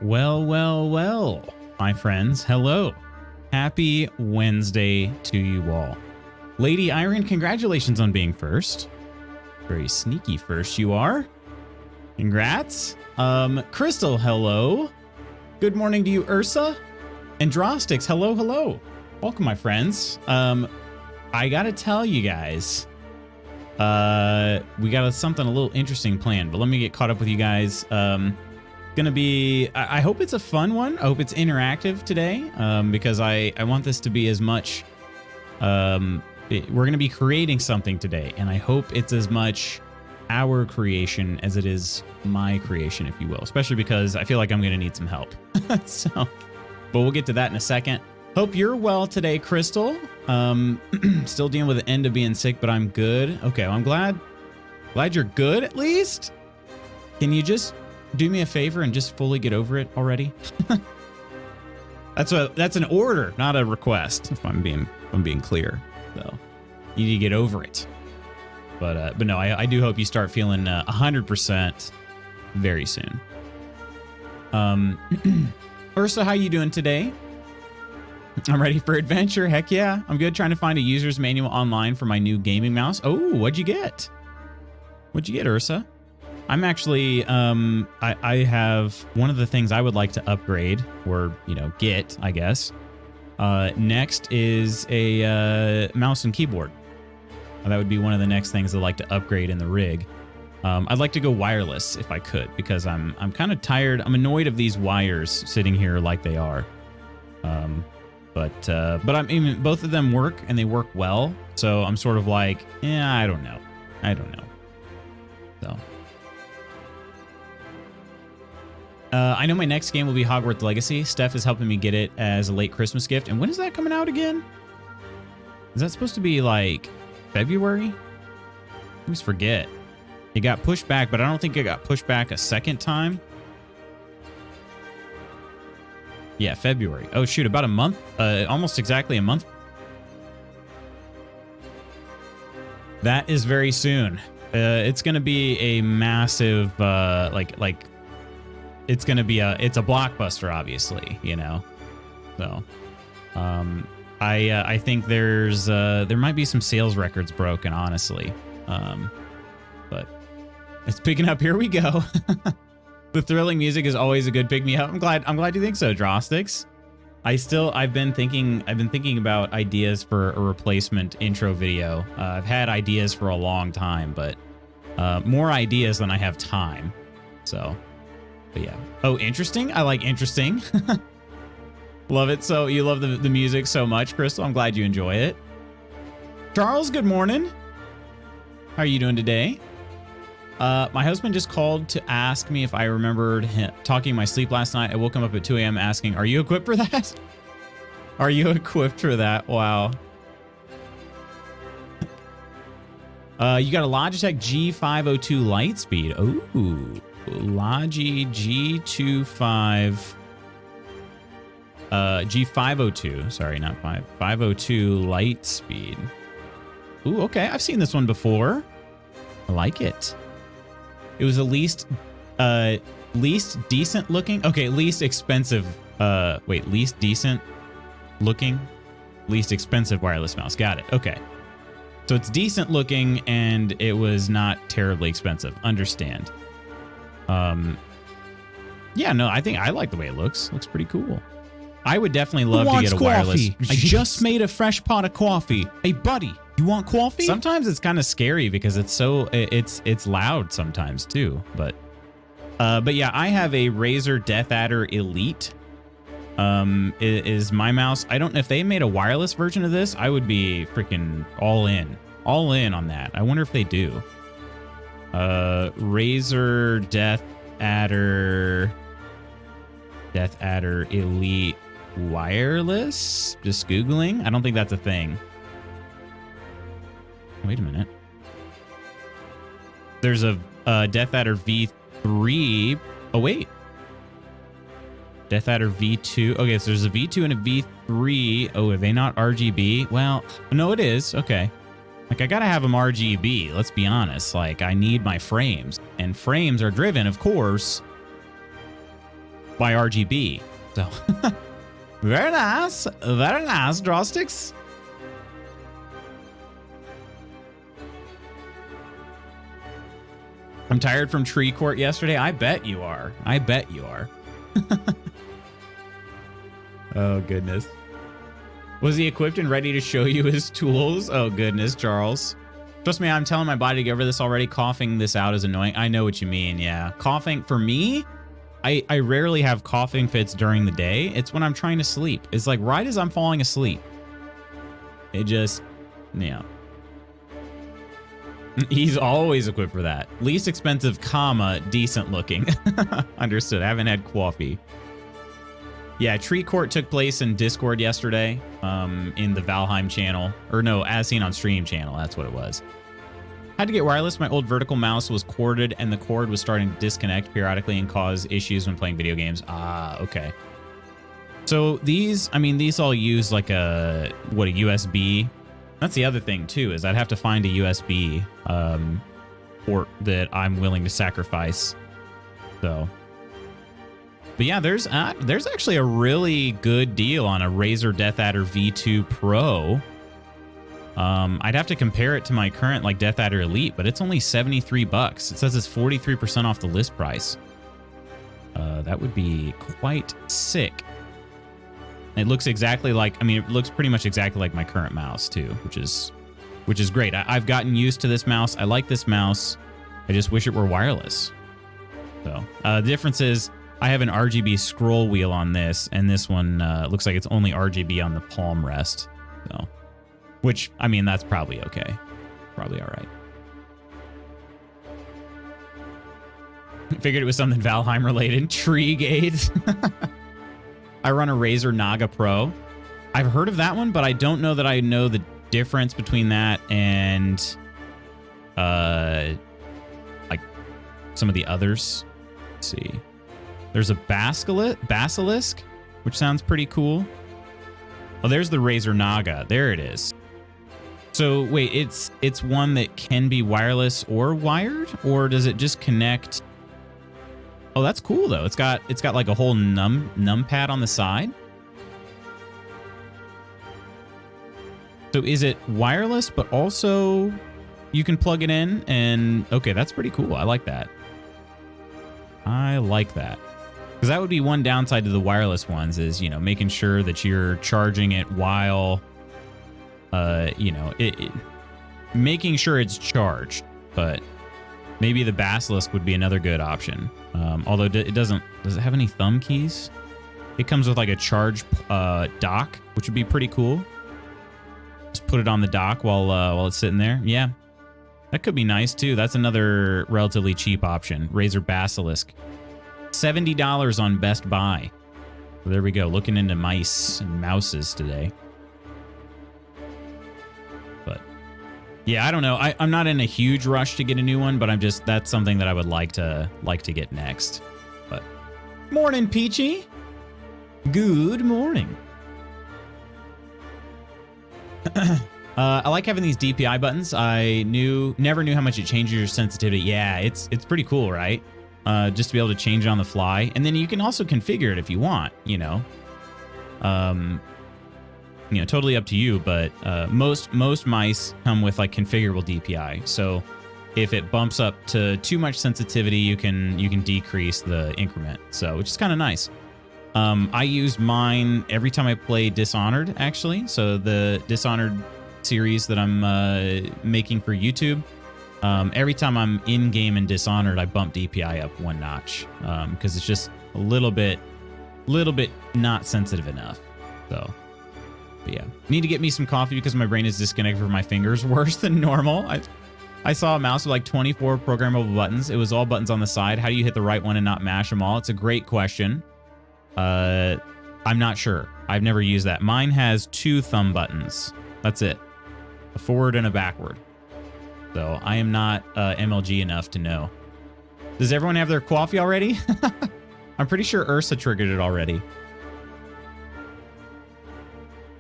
Well, well, well, my friends, hello. Happy Wednesday to you all. Lady Iron, congratulations on being first. Very sneaky first you are. Congrats. Crystal, hello. Good morning to you, Ursa. And Drostix, hello, hello. Welcome, my friends. I gotta tell you guys, we got something a little interesting planned, but let me get caught up with you guys. Gonna be, I hope it's a fun one. I hope it's interactive today, because I want this to be as much, we're gonna be creating something today, and I hope it's as much our creation as it is my creation, if you will, especially because I feel like I'm gonna need some help. So, but we'll get to that in a second. Hope you're well today, Crystal. Still dealing with the end of being sick, but I'm good. Okay, well, I'm glad you're good at least. Can you just do me a favor and just fully get over it already? That's an order, not a request. If I'm being clear, so you need to get over it. But no, I do hope you start feeling 100% very soon. Ursa, how you doing today? I'm ready for adventure. Heck yeah, I'm good. Trying to find a user's manual online for my new gaming mouse. Oh, what'd you get? What'd you get, Ursa? I'm actually, I have one of the things I would like to upgrade or, get, I guess. Next is a mouse and keyboard. That would be one of the next things I'd like to upgrade in the rig. I'd like to go wireless if I could, because I'm kind of tired. I'm annoyed of these wires sitting here like they are. But I mean, both of them work and they work well. So I'm sort of like, yeah, I don't know. So. I know my next game will be Hogwarts Legacy. Steph is helping me get it as a late Christmas gift. And when is that coming out again? Is that supposed to be like February? I always forget. It got pushed back, but I don't think it got pushed back a second time. Yeah, February. Oh, shoot, about a month. Almost exactly a month. That is very soon. It's going to be a massive, it's going to be it's a blockbuster, obviously, So, I think there might be some sales records broken, honestly. But it's picking up. Here we go. The thrilling music is always a good pick-me-up. I'm glad you think so, Drostix. I've been thinking about ideas for a replacement intro video. I've had ideas for a long time, but more ideas than I have time. So, but yeah. Oh, interesting. I like interesting. Love it. So you love the music so much, Crystal. I'm glad you enjoy it. Charles, good morning. How are you doing today? My husband just called to ask me if I remembered talking in my sleep last night. I woke him up at 2 a.m. asking, are you equipped for that? Are you equipped for that? Wow. You got a Logitech G502 Lightspeed. Ooh, Logi G25. G502. Sorry, not 5. 502 Lightspeed. Ooh, okay. I've seen this one before. I like it. It was the least decent looking. Okay, least expensive. Least decent looking, least expensive wireless mouse. Got it. Okay. So it's decent looking and it was not terribly expensive. Understand. Yeah, no, I think I like the way it looks. Looks pretty cool. I would definitely love to get a wireless. I just made a fresh pot of coffee. Hey, buddy. You want coffee? Sometimes it's kind of scary because it's loud sometimes too. But yeah, I have a Razer Death Adder Elite. Is my mouse. I don't know if they made a wireless version of this. I would be freaking all in on that. I wonder if they do. Razer Death Adder Elite wireless. Just Googling. I don't think that's a thing. Wait a minute. There's a Death Adder V3. Oh, wait. Death Adder V2. Okay, so there's a V2 and a V3. Oh, are they not RGB? Well, no, it is. Okay. Like, I gotta have them RGB. Let's be honest. Like, I need my frames. And frames are driven, of course, by RGB. So very nice, Drawsticks. I'm tired from tree court yesterday. I bet you are. I bet you are. Oh, goodness. Was he equipped and ready to show you his tools? Oh, goodness, Charles. Trust me, I'm telling my body to get over this already. Coughing this out is annoying. I know what you mean, yeah. Coughing, for me, I rarely have coughing fits during the day. It's when I'm trying to sleep. It's like right as I'm falling asleep. It just, yeah. He's always equipped for that. Least expensive, comma, decent looking. Understood. I haven't had coffee. Yeah, Tree Court took place in Discord yesterday, in the Valheim channel. Or no, As Seen on Stream channel. That's what it was. Had to get wireless. My old vertical mouse was corded, and the cord was starting to disconnect periodically and cause issues when playing video games. Ah, okay. So these, I mean, these all use like a USB. That's the other thing too, is I'd have to find a USB port that I'm willing to sacrifice. So, but yeah, there's actually a really good deal on a Razer Death Adder V2 Pro. I'd have to compare it to my current like Death Adder Elite, but it's only $73. It says it's 43% off the list price. That would be quite sick. It looks exactly like, I mean, it looks pretty much exactly like my current mouse too, which is great. I've gotten used to this mouse. I like this mouse. I just wish it were wireless. So the difference is I have an RGB scroll wheel on this, and this one looks like it's only RGB on the palm rest. So, which, I mean, that's probably okay. Probably all right. Figured it was something Valheim related. Tree Gate. I run a Razer Naga Pro. I've heard of that one, but I don't know that I know the difference between that and like some of the others. Let's see. There's a Basilisk, which sounds pretty cool. Oh, there's the Razer Naga. There it is. So wait, it's one that can be wireless or wired, or does it just connect? Oh, that's cool though. It's got like a whole numpad on the side. So is it wireless, but also you can plug it in and okay, that's pretty cool. I like that. I like that. Because that would be one downside to the wireless ones is, you know, making sure that you're charging it while, you know, making sure it's charged. But maybe the Basilisk would be another good option. Although it does it have any thumb keys? It comes with like a charge dock, which would be pretty cool. Just put it on the dock while it's sitting there. Yeah, that could be nice too. That's another relatively cheap option. Razer Basilisk. $70 on Best Buy. So there we go. Looking into mice and mouses today. But yeah, I don't know. I'm not in a huge rush to get a new one, but that's something that I would like to get next. But morning, Peachy. Good morning. I like having these DPI buttons. I never knew how much it changes your sensitivity. Yeah, it's pretty cool, right? Just to be able to change it on the fly. And then you can also configure it if you want, you know. Totally up to you, but most mice come with like configurable DPI. So if it bumps up to too much sensitivity, you can decrease the increment. So, which is kind of nice. I use mine every time I play Dishonored, actually. So the Dishonored series that I'm making for YouTube. Every time I'm in game in Dishonored, I bump DPI up one notch because it's just a little bit not sensitive enough. So, but yeah, need to get me some coffee because my brain is disconnected from my fingers worse than normal. I saw a mouse with like 24 programmable buttons. It was all buttons on the side. How do you hit the right one and not mash them all? It's a great question. I'm not sure. I've never used that. Mine has 2 thumb buttons. That's it. A forward and a backward. So I am not MLG enough to know. Does everyone have their coffee already? I'm pretty sure Ursa triggered it already.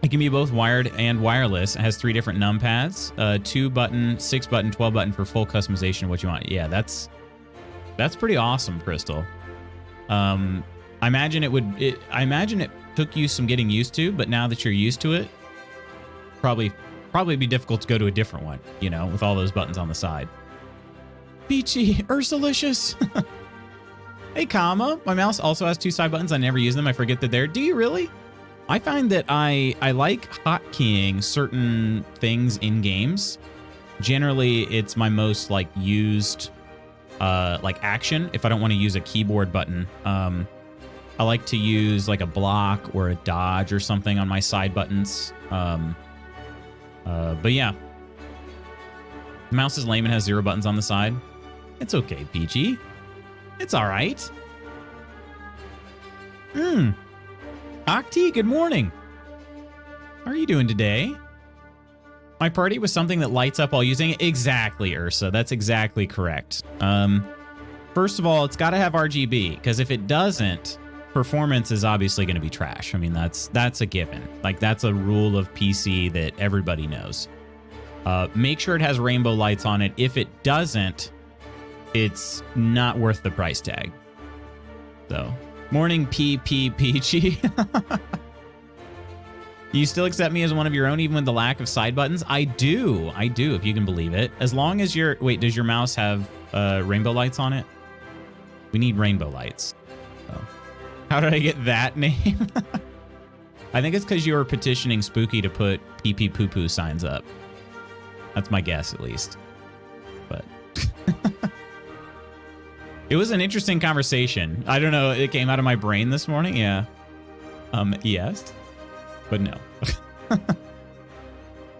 It can be both wired and wireless. It has 3 different numpads, 2 button, 6 button, 12 button for full customization of what you want. Yeah, that's pretty awesome, Crystal. I imagine I imagine it took you some getting used to, but now that you're used to it, probably be difficult to go to a different one, you know, with all those buttons on the side. Peachy, Ursalicious. Hey, comma. My mouse also has 2 side buttons. I never use them. I forget that they're. Do you really? I find that I like hotkeying certain things in games. Generally, it's my most like used like action if I don't want to use a keyboard button. I like to use like a block or a dodge or something on my side buttons. But yeah. The mouse is lame and has 0 buttons on the side. It's okay, Peachy. It's all right. Octi, good morning. How are you doing today? My party was something that lights up while using it. Exactly, Ursa. That's exactly correct. First of all, it's got to have RGB, because if it doesn't, performance is obviously going to be trash. I mean, that's a given. Like, that's a rule of PC that everybody knows. Make sure it has rainbow lights on it. If it doesn't, it's not worth the price tag. So, morning Peachy. You still accept me as one of your own even with the lack of side buttons? I do, if you can believe it. As long as you're... Wait, does your mouse have rainbow lights on it? We need rainbow lights. So, how did I get that name? I think it's because you were petitioning Spooky to put pee-pee poo-poo signs up. That's my guess, at least. But... It was an interesting conversation. I don't know, it came out of my brain this morning, yeah. Yes. But no.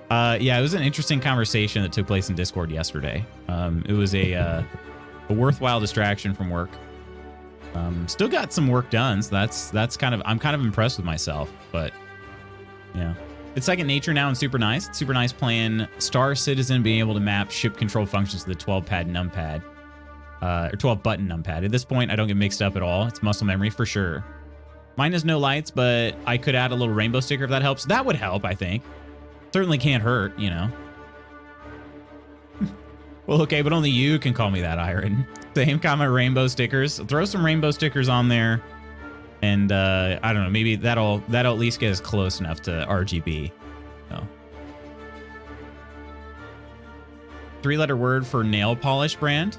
Yeah, it was an interesting conversation that took place in Discord yesterday. It was a worthwhile distraction from work. Still got some work done, so that's kind of, I'm kind of impressed with myself, but yeah. It's second nature now and super nice. It's super nice playing Star Citizen, being able to map ship control functions to the 12-pad numpad. Or 12-button numpad. At this point, I don't get mixed up at all. It's muscle memory for sure. Mine has no lights, but I could add a little rainbow sticker if that helps. That would help, I think. Certainly can't hurt, you know. Well, okay, but only you can call me that, Iron. Same comment, rainbow stickers. Throw some rainbow stickers on there. And, I don't know, maybe that'll at least get us close enough to RGB. So. 3-letter word for nail polish brand.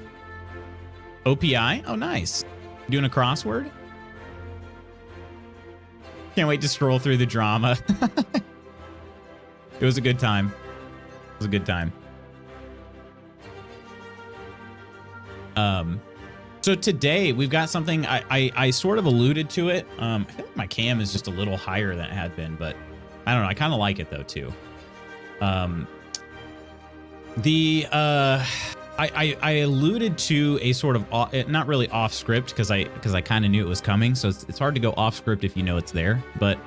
OPI? Oh, nice. Doing a crossword? Can't wait to scroll through the drama. It was a good time. It was a good time. So today we've got something I sort of alluded to it. I feel like my cam is just a little higher than it had been, but I don't know. I kind of like it though too. I alluded to a sort of not really off script because I kind of knew it was coming, so it's hard to go off script if you know it's there. But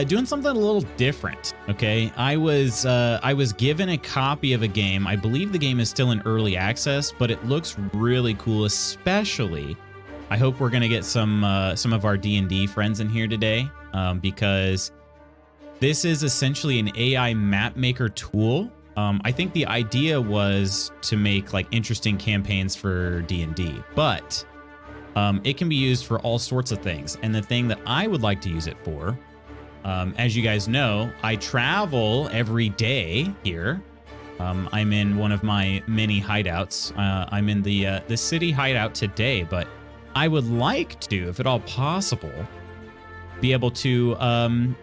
doing something a little different. Okay, I was given a copy of a game. I believe the game is still in early access, but it looks really cool. Especially, I hope we're gonna get some of our D&D friends in here today, because this is essentially an AI map maker tool. I think the idea was to make like interesting campaigns for D&D, but it can be used for all sorts of things. And the thing that I would like to use it for, as you guys know, I travel every day here. I'm in one of my many hideouts. I'm in the city hideout today, but I would like to, if at all possible, be able to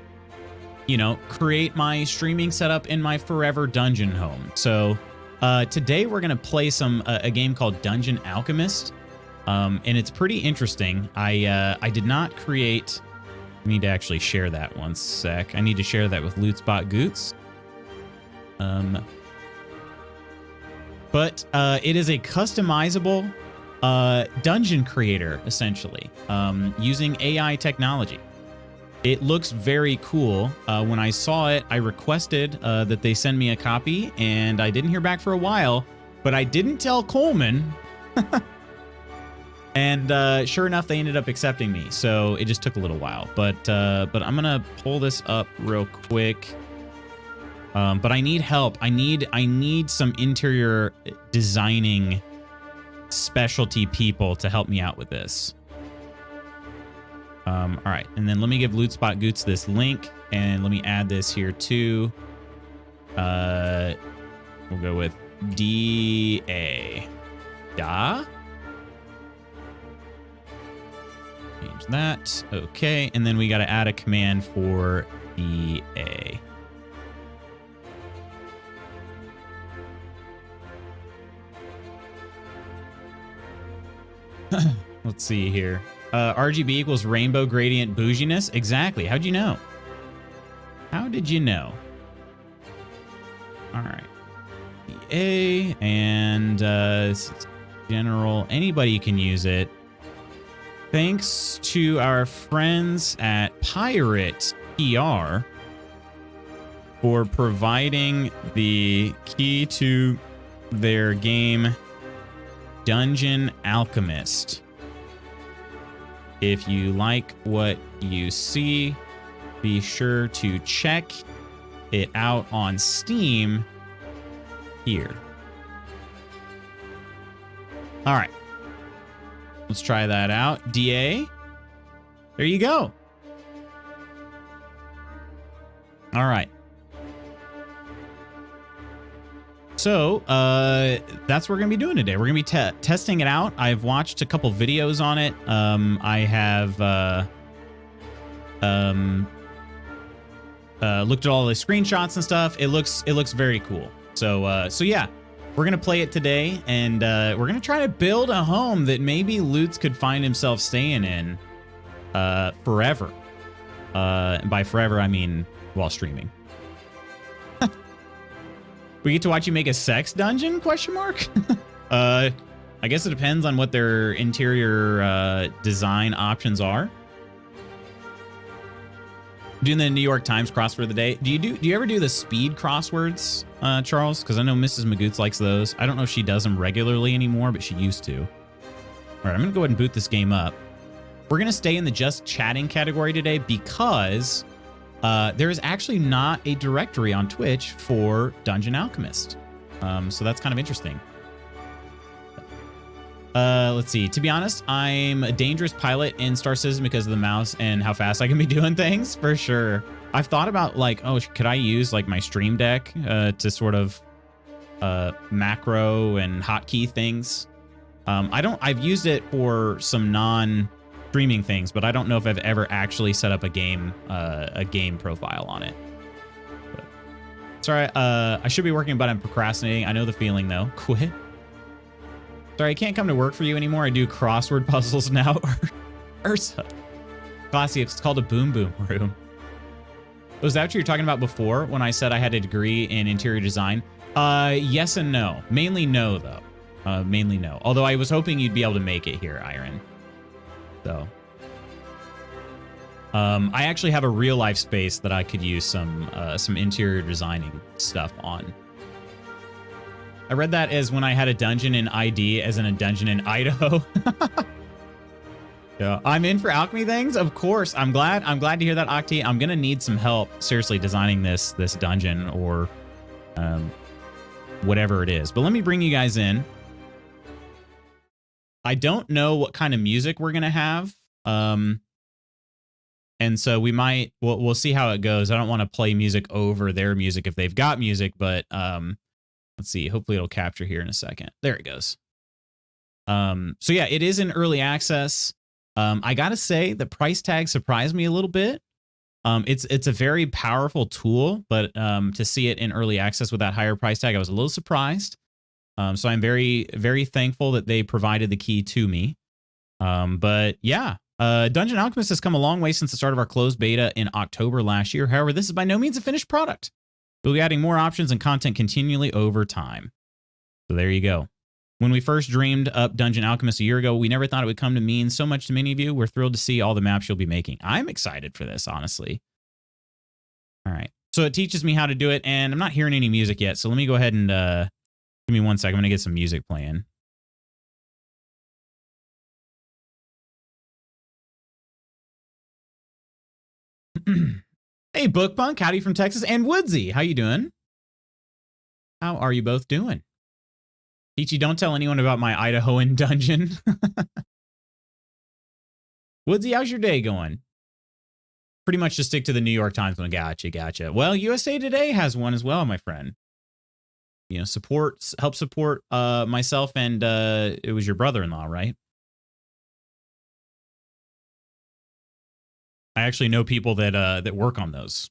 you know, create my streaming setup in my forever dungeon home. So today we're gonna play a game called Dungeon Alchemist, and it's pretty interesting. I did not create. I need to actually share that one sec. I need to share that with Lootspot Goots. But it is a customizable dungeon creator essentially, using AI technology. It looks very cool. When I saw it, I requested that they send me a copy, and I didn't hear back for a while, but I didn't tell Coleman. And sure enough, they ended up accepting me, so it just took a little while. But I'm gonna pull this up real quick. But I need help. I need some interior designing specialty people to help me out with this. All right, and then let me give Loot Spot Goots this link, and let me add this here too. We'll go with DA. Da. Change that. Okay, and then we got to add a command for DA. Let's see here. RGB equals rainbow gradient bouginess. Exactly. How'd you know? How did you know? All right. EA and general. Anybody can use it. Thanks to our friends at Pirate PR for providing the key to their game Dungeon Alchemist. If you like what you see, be sure to check it out on Steam here. All right. Let's try that out. DA. There you go. All right. So that's what we're going to be doing today. We're going to be testing it out. I've watched a couple videos on it. I have looked at all the screenshots and stuff. It looks very cool. So yeah, we're going to play it today, and we're going to try to build a home that maybe Lutz could find himself staying in forever. And by forever, I mean while streaming. We get to watch you make a sex dungeon? Question mark. I guess it depends on what their interior design options are. Doing the New York Times crossword of the day. Do you ever do the speed crosswords, Charles? Because I know Mrs. Magoots likes those. I don't know if she does them regularly anymore, but she used to. All right, I'm gonna go ahead and boot this game up. We're gonna stay in the just chatting category today because there is actually not a directory on Twitch for Dungeon Alchemist. So that's kind of interesting. Let's see. To be honest, I'm a dangerous pilot in Star Citizen because of the mouse and how fast I can be doing things, for sure. I've thought about, like, oh, could I use, like, my Stream Deck to sort of macro and hotkey things? I've used it for some non-streaming things, but I don't know if I've ever actually set up a game profile on it. But, sorry, I should be working, but I'm procrastinating. I know the feeling, though. Quit. Sorry, I can't come to work for you anymore. I do crossword puzzles now. Ursa. Classy, it's called a boom boom room. Was that what you were talking about before when I said I had a degree in interior design? Yes and no. Mainly no, though. Mainly no. Although I was hoping you'd be able to make it here, Iron. So. I actually have a real life space that I could use some interior designing stuff on. I read that as when I had a dungeon in ID, as in a dungeon in Idaho. Yeah, I'm in for alchemy things, of course. I'm glad to hear that, Octi. I'm gonna need some help, seriously, designing this dungeon or whatever it is. But let me bring you guys in. I don't know what kind of music we're gonna have, and so we'll see how it goes. I don't want to play music over their music if they've got music, but let's see. Hopefully it'll capture here in a second. There it goes. So yeah, it is in early access. I gotta say the price tag surprised me a little bit. It's a very powerful tool, but to see it in early access with that higher price tag, I was a little surprised. So I'm very, very thankful that they provided the key to me. But yeah, Dungeon Alchemist has come a long way since the start of our closed beta in October last year. However, this is by no means a finished product. We'll be adding more options and content continually over time. So there you go. When we first dreamed up Dungeon Alchemist a year ago, we never thought it would come to mean so much to many of you. We're thrilled to see all the maps you'll be making. I'm excited for this, honestly. All right. So it teaches me how to do it, and I'm not hearing any music yet. So let me go ahead and give me 1 second. I'm going to get some music playing. Hey, Bookbunk, howdy from Texas, and Woodsy, how you doing? How are you both doing? Peachy, don't tell anyone about my Idahoan dungeon. Woodsy, how's your day going? Pretty much just stick to the New York Times one. Gotcha. Well, USA Today has one as well, my friend. You know, help support myself and it was your brother-in-law, right? I actually know people that work on those.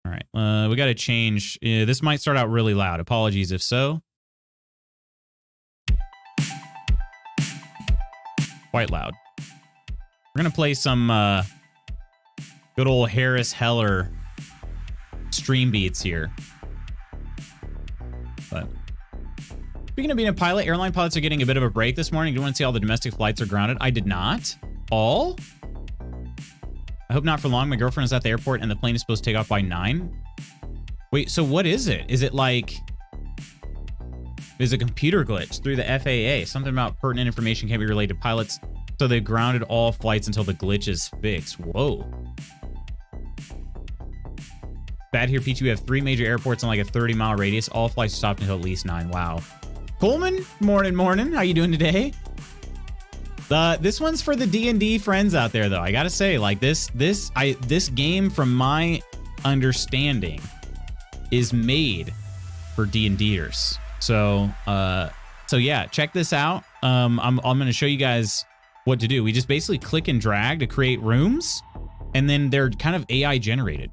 All right, we got to change. This might start out really loud. Apologies if so. Quite loud. We're gonna play some good old Harris Heller stream beats here. But speaking of being a pilot, airline pilots are getting a bit of a break this morning. Do you want to see all the domestic flights are grounded? I did not. All? I hope not for long. My girlfriend is at the airport and the plane is supposed to take off by 9. Wait, so what is it? Is it like... There's a computer glitch through the FAA. Something about pertinent information can't be relayed to pilots, so they grounded all flights until the glitch is fixed. Whoa. Bad here, Peachy. We have 3 major airports in like a 30-mile radius. All flights stopped until at least 9. Wow. Coleman, morning. How you doing today? This one's for the D&D friends out there, though. I gotta say, like this game, from my understanding, is made for D&Ders. So yeah, check this out. I'm gonna show you guys what to do. We just basically click and drag to create rooms, and then they're kind of AI generated.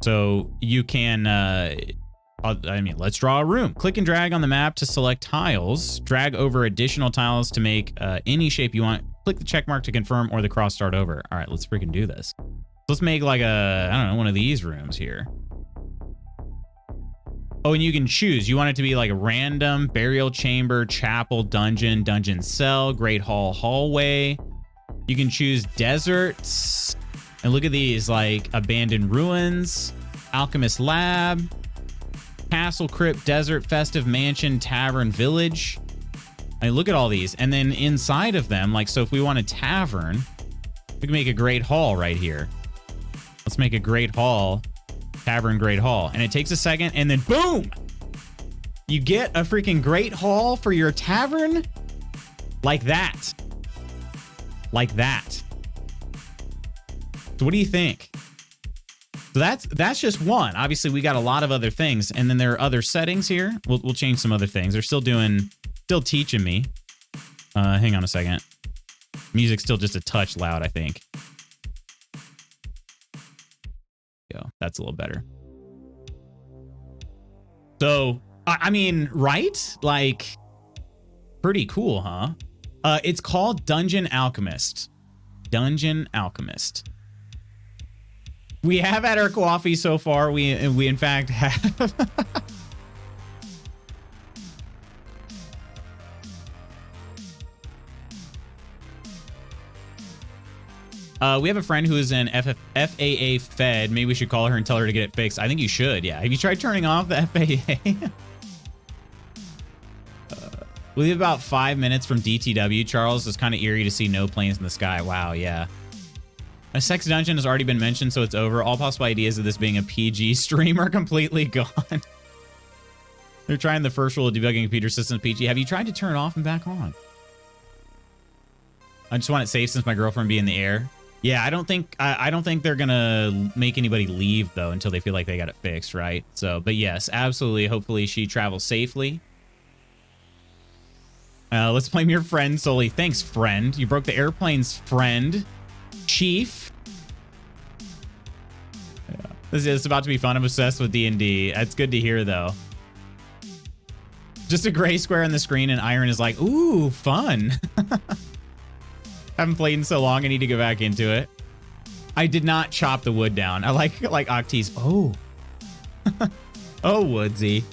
So you can, let's draw a room. Click and drag on the map to select tiles. Drag over additional tiles to make any shape you want. Click the check mark to confirm or the cross start over. All right, let's freaking do this. Let's make like one of these rooms here. Oh, and you can choose. You want it to be like a random, burial chamber, chapel, dungeon, dungeon cell, great hall, hallway. You can choose deserts. And look at these, like abandoned ruins, alchemist lab, castle, crypt, desert, festive mansion, tavern, village. I mean, look at all these. And then inside of them, like, so if we want a tavern, we can make a great hall right here. Let's make a great hall, tavern, great hall. And it takes a second, and then boom! You get a freaking great hall for your tavern like that. Like that. So what do you think? So that's just one. Obviously, we got a lot of other things, and then there are other settings here. We'll change some other things. They're still teaching me. Hang on a second. Music's still just a touch loud, I think. Go. That's a little better. So, I mean, right? Like, pretty cool, huh? It's called Dungeon Alchemist. Dungeon Alchemist. We have had our coffee so far. We in fact have. We have a friend who is an FAA Fed. Maybe we should call her and tell her to get it fixed. I think you should, yeah. Have you tried turning off the FAA? We have about 5 minutes from DTW, Charles. It's kind of eerie to see no planes in the sky. Wow, yeah. A sex dungeon has already been mentioned, so it's over. All possible ideas of this being a PG stream are completely gone. They're trying the first rule of debugging computer systems PG. Have you tried to turn it off and back on? I just want it safe since my girlfriend be in the air. Yeah, I don't think they're gonna make anybody leave though until they feel like they got it fixed, right? So, but yes, absolutely. Hopefully she travels safely. Let's blame your friend solely. Thanks, friend. You broke the airplane's friend. Chief. Yeah. This is about to be fun. I'm obsessed with D&D. That's good to hear, though. Just a gray square on the screen, and Iron is like, ooh, fun. Haven't played in so long. I need to go back into it. I did not chop the wood down. I like Oct's. Oh. Oh, Woodsy.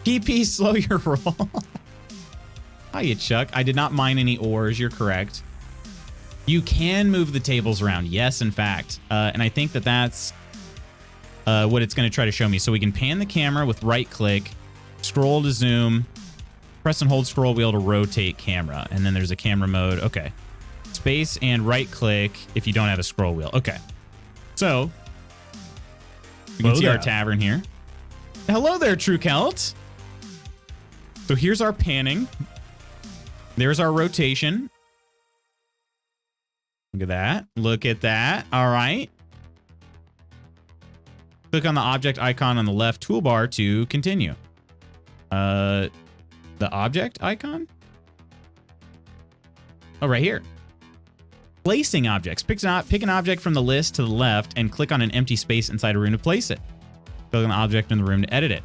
PP, slow your roll. Hiya, Chuck. I did not mine any ores. You're correct. You can move the tables around. Yes, in fact. And I think that's what it's going to try to show me. So we can pan the camera with right click, scroll to zoom, press and hold scroll wheel to rotate camera. And then there's a camera mode. Okay. Space and right click if you don't have a scroll wheel. Okay. So we can see our tavern here. Hello there, True Celt. So here's our panning. There's our rotation. Look at that. Look at that. All right. Click on the object icon on the left toolbar to continue. The object icon? Oh, right here. Placing objects. Pick an object from the list to the left and click on an empty space inside a room to place it. Click on the object in the room to edit it.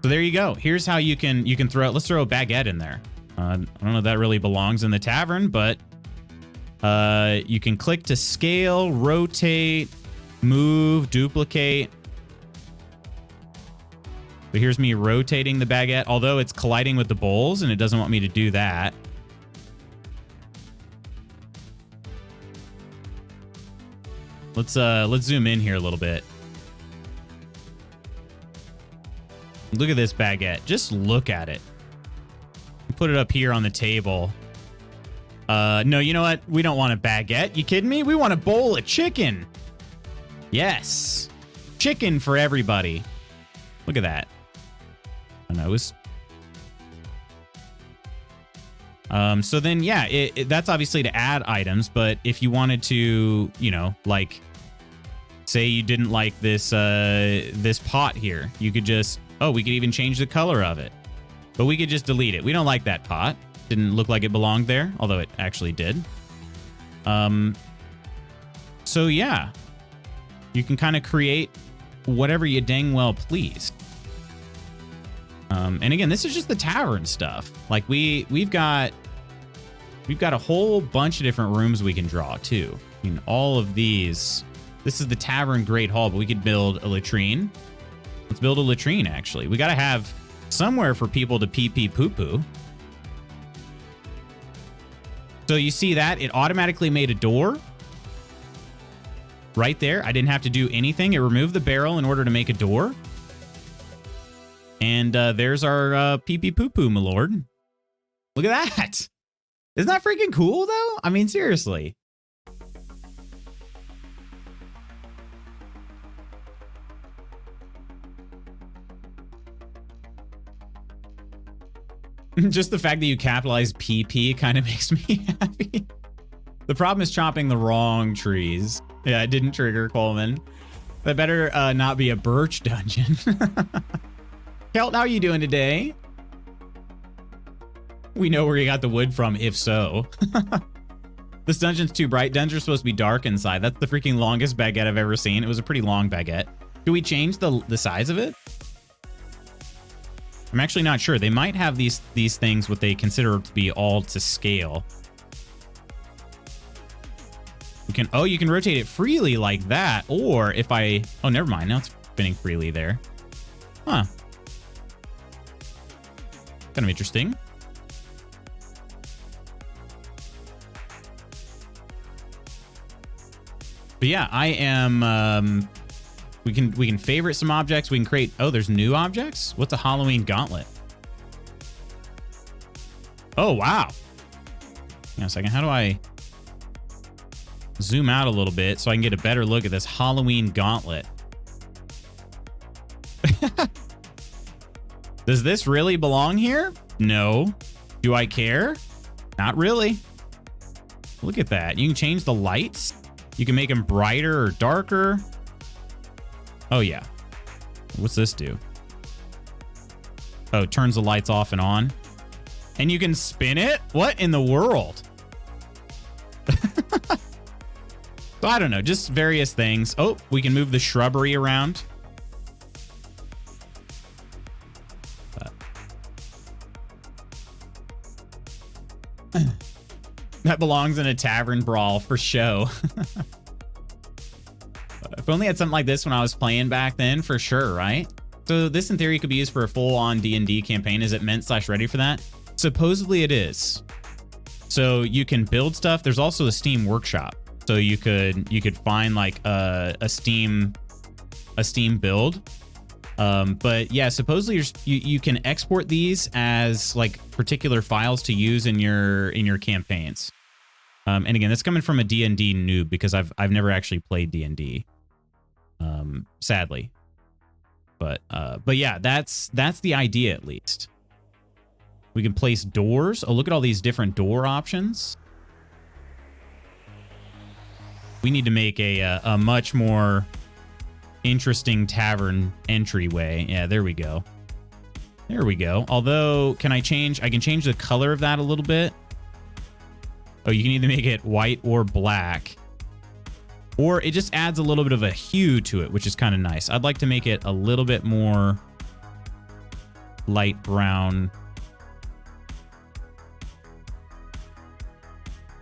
So there you go. Here's how you can throw. Let's throw a baguette in there. I don't know if that really belongs in the tavern, but you can click to scale, rotate, move, duplicate. So here's me rotating the baguette, although it's colliding with the bowls and it doesn't want me to do that. Let's zoom in here a little bit. Look at this baguette. Just look at it. Put it up here on the table. No, you know what? We don't want a baguette. You kidding me? We want a bowl of chicken. Yes. Chicken for everybody. Look at that. A nose. So then, yeah, that's obviously to add items, but if you wanted to, you know, like, say you didn't like this this pot here, you could just, oh, we could even change the color of it. But we could just delete it. We don't like that pot. Didn't look like it belonged there, although it actually did. So yeah, you can kind of create whatever you dang well please. And again, this is just the tavern stuff. Like we've got a whole bunch of different rooms we can draw too. I mean, all of these. This is the tavern Great Hall, but we could build a latrine. Let's build a latrine. Actually, we got to have somewhere for people to pee pee poo poo. So you see that it automatically made a door right there. I didn't have to do anything. It removed the barrel in order to make a door. And there's our pee pee poo poo, my lord. Look at that. Isn't that freaking cool, though? I mean, seriously. Just the fact that you capitalize PP kind of makes me happy. The problem is chopping the wrong trees. Yeah, it didn't trigger Coleman. That better not be a birch dungeon. Kelt, how are you doing today? We know where you got the wood from, if so. This dungeon's too bright. Dungeons are supposed to be dark inside. That's the freaking longest baguette I've ever seen. It was a pretty long baguette. Do we change the size of it? I'm actually not sure. They might have these things what they consider to be all to scale. You can rotate it freely like that, or if I, oh, never mind. Now it's spinning freely there. Huh. Kind of interesting. But yeah, I am, we can favorite some objects. We can create, oh, there's new objects? What's a Halloween gauntlet? Oh, wow. Hang on a second. How do I zoom out a little bit so I can get a better look at this Halloween gauntlet? Does this really belong here? No. Do I care? Not really. Look at that. You can change the lights. You can make them brighter or darker. Oh, yeah. What's this do? Oh, it turns the lights off and on. And you can spin it? What in the world? So I don't know. Just various things. Oh, we can move the shrubbery around. That belongs in a tavern brawl for show. If only I had something like this when I was playing back then, for sure, right? So this in theory could be used for a full-on D&D campaign. Is it meant/ready for that? Supposedly it is. So you can build stuff. There's also a Steam workshop. So you could find like a Steam build. But yeah, supposedly you can export these as like particular files to use in your campaigns. And again, that's coming from a D&D noob because I've never actually played D&D. Sadly. But yeah, that's the idea at least. We can place doors. Oh, look at all these different door options. We need to make a much more interesting tavern entryway. Yeah, there we go. There we go. Although, can I change? I can change the color of that a little bit. Oh, you can either make it white or black. Or it just adds a little bit of a hue to it, which is kind of nice. I'd like to make it a little bit more light brown.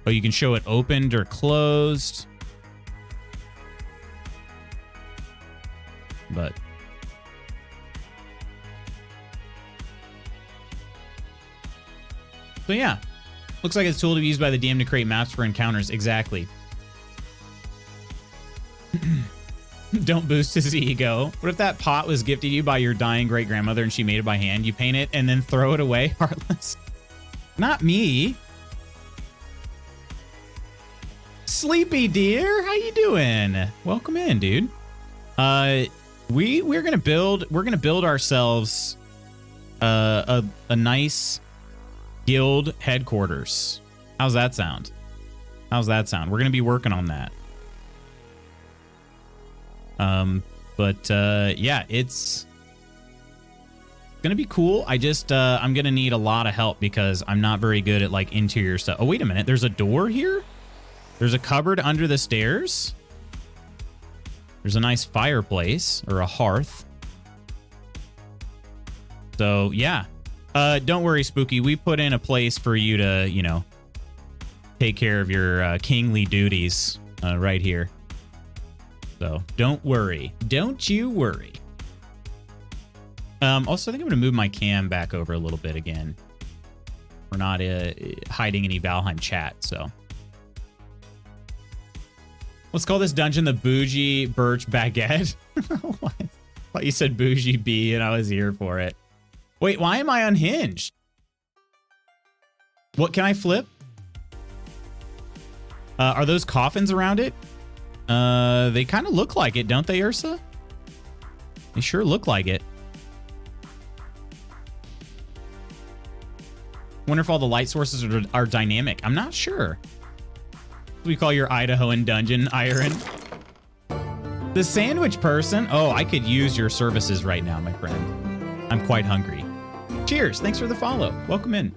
Oh, you can show it opened or closed. But so yeah, looks like it's a tool to be used by the DM to create maps for encounters. Exactly. Don't boost his ego. What if that pot was gifted you by your dying great grandmother and she made it by hand? You paint it and then throw it away, heartless. Not me. Sleepy dear, how you doing? Welcome in, dude. We're gonna build ourselves a nice guild headquarters. How's that sound? How's that sound? We're gonna be working on that. Yeah, it's gonna be cool. I just I'm gonna need a lot of help because I'm not very good at like interior stuff. Oh, wait a minute, there's a door here? There's a cupboard under the stairs. There's a nice fireplace or a hearth. So yeah, don't worry, Spooky. We put in a place for you to, you know, take care of your kingly duties right here. So don't worry. Don't you worry. Also, I think I'm going to move my cam back over a little bit again. We're not hiding any Valheim chat, so. Let's call this dungeon the Bougie Birch Baguette. What? I thought you said Bougie Bee, and I was here for it. Wait, why am I unhinged? What, can I flip? Are those coffins around it? They kind of look like it, don't they, Ursa? They sure look like it. Wonder if all the light sources are dynamic. I'm not sure. We call your Idahoan dungeon, Iron. The sandwich person. Oh, I could use your services right now, my friend. I'm quite hungry. Cheers. Thanks for the follow. Welcome in.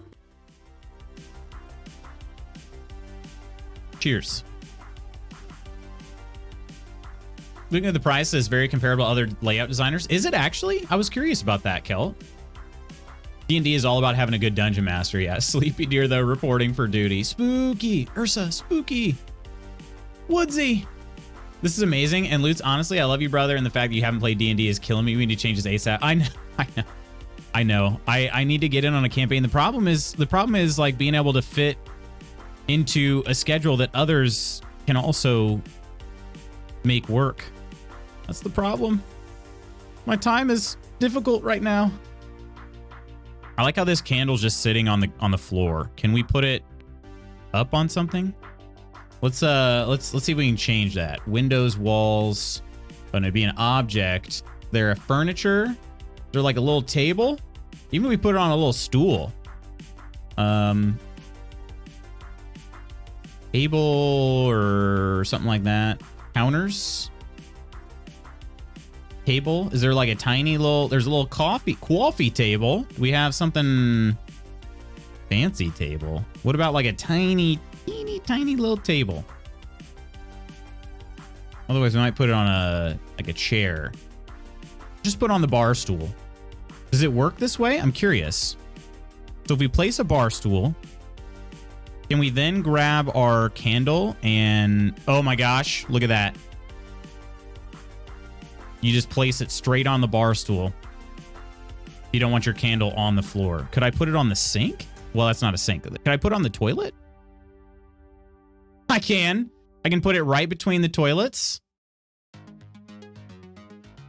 Cheers. Looking at the price, is very comparable to other layout designers. Is it actually? I was curious about that, Kel. D&D is all about having a good dungeon master. Yeah, Sleepy Deer, though, reporting for duty. Spooky. Ursa, spooky. Woodsy. This is amazing. And Lutz, honestly, I love you, brother. And the fact that you haven't played D&D is killing me. We need to change this ASAP. I know. I need to get in on a campaign. The problem is like being able to fit into a schedule that others can also make work. That's the problem. My time is difficult right now. I like how this candle's just sitting on the floor. Can we put it up on something? Let's see if we can change that. Windows, walls. Oh, no, it'd be an object. They're a furniture. They're like a little table. Even if we put it on a little stool. Table or something like that. Counters. Table. Is there like a tiny little, there's a little coffee table. Do we have something fancy table? What about like a tiny little table? Otherwise we might put it on a chair. Just put it on the bar stool. Does it work this way? I'm curious. So if we place a bar stool, can we then grab our candle and, oh my gosh, look at that. You just place it straight on the bar stool. You don't want your candle on the floor. Could I put it on the sink? Well, that's not a sink. Could I put it on the toilet? I can. I can put it right between the toilets,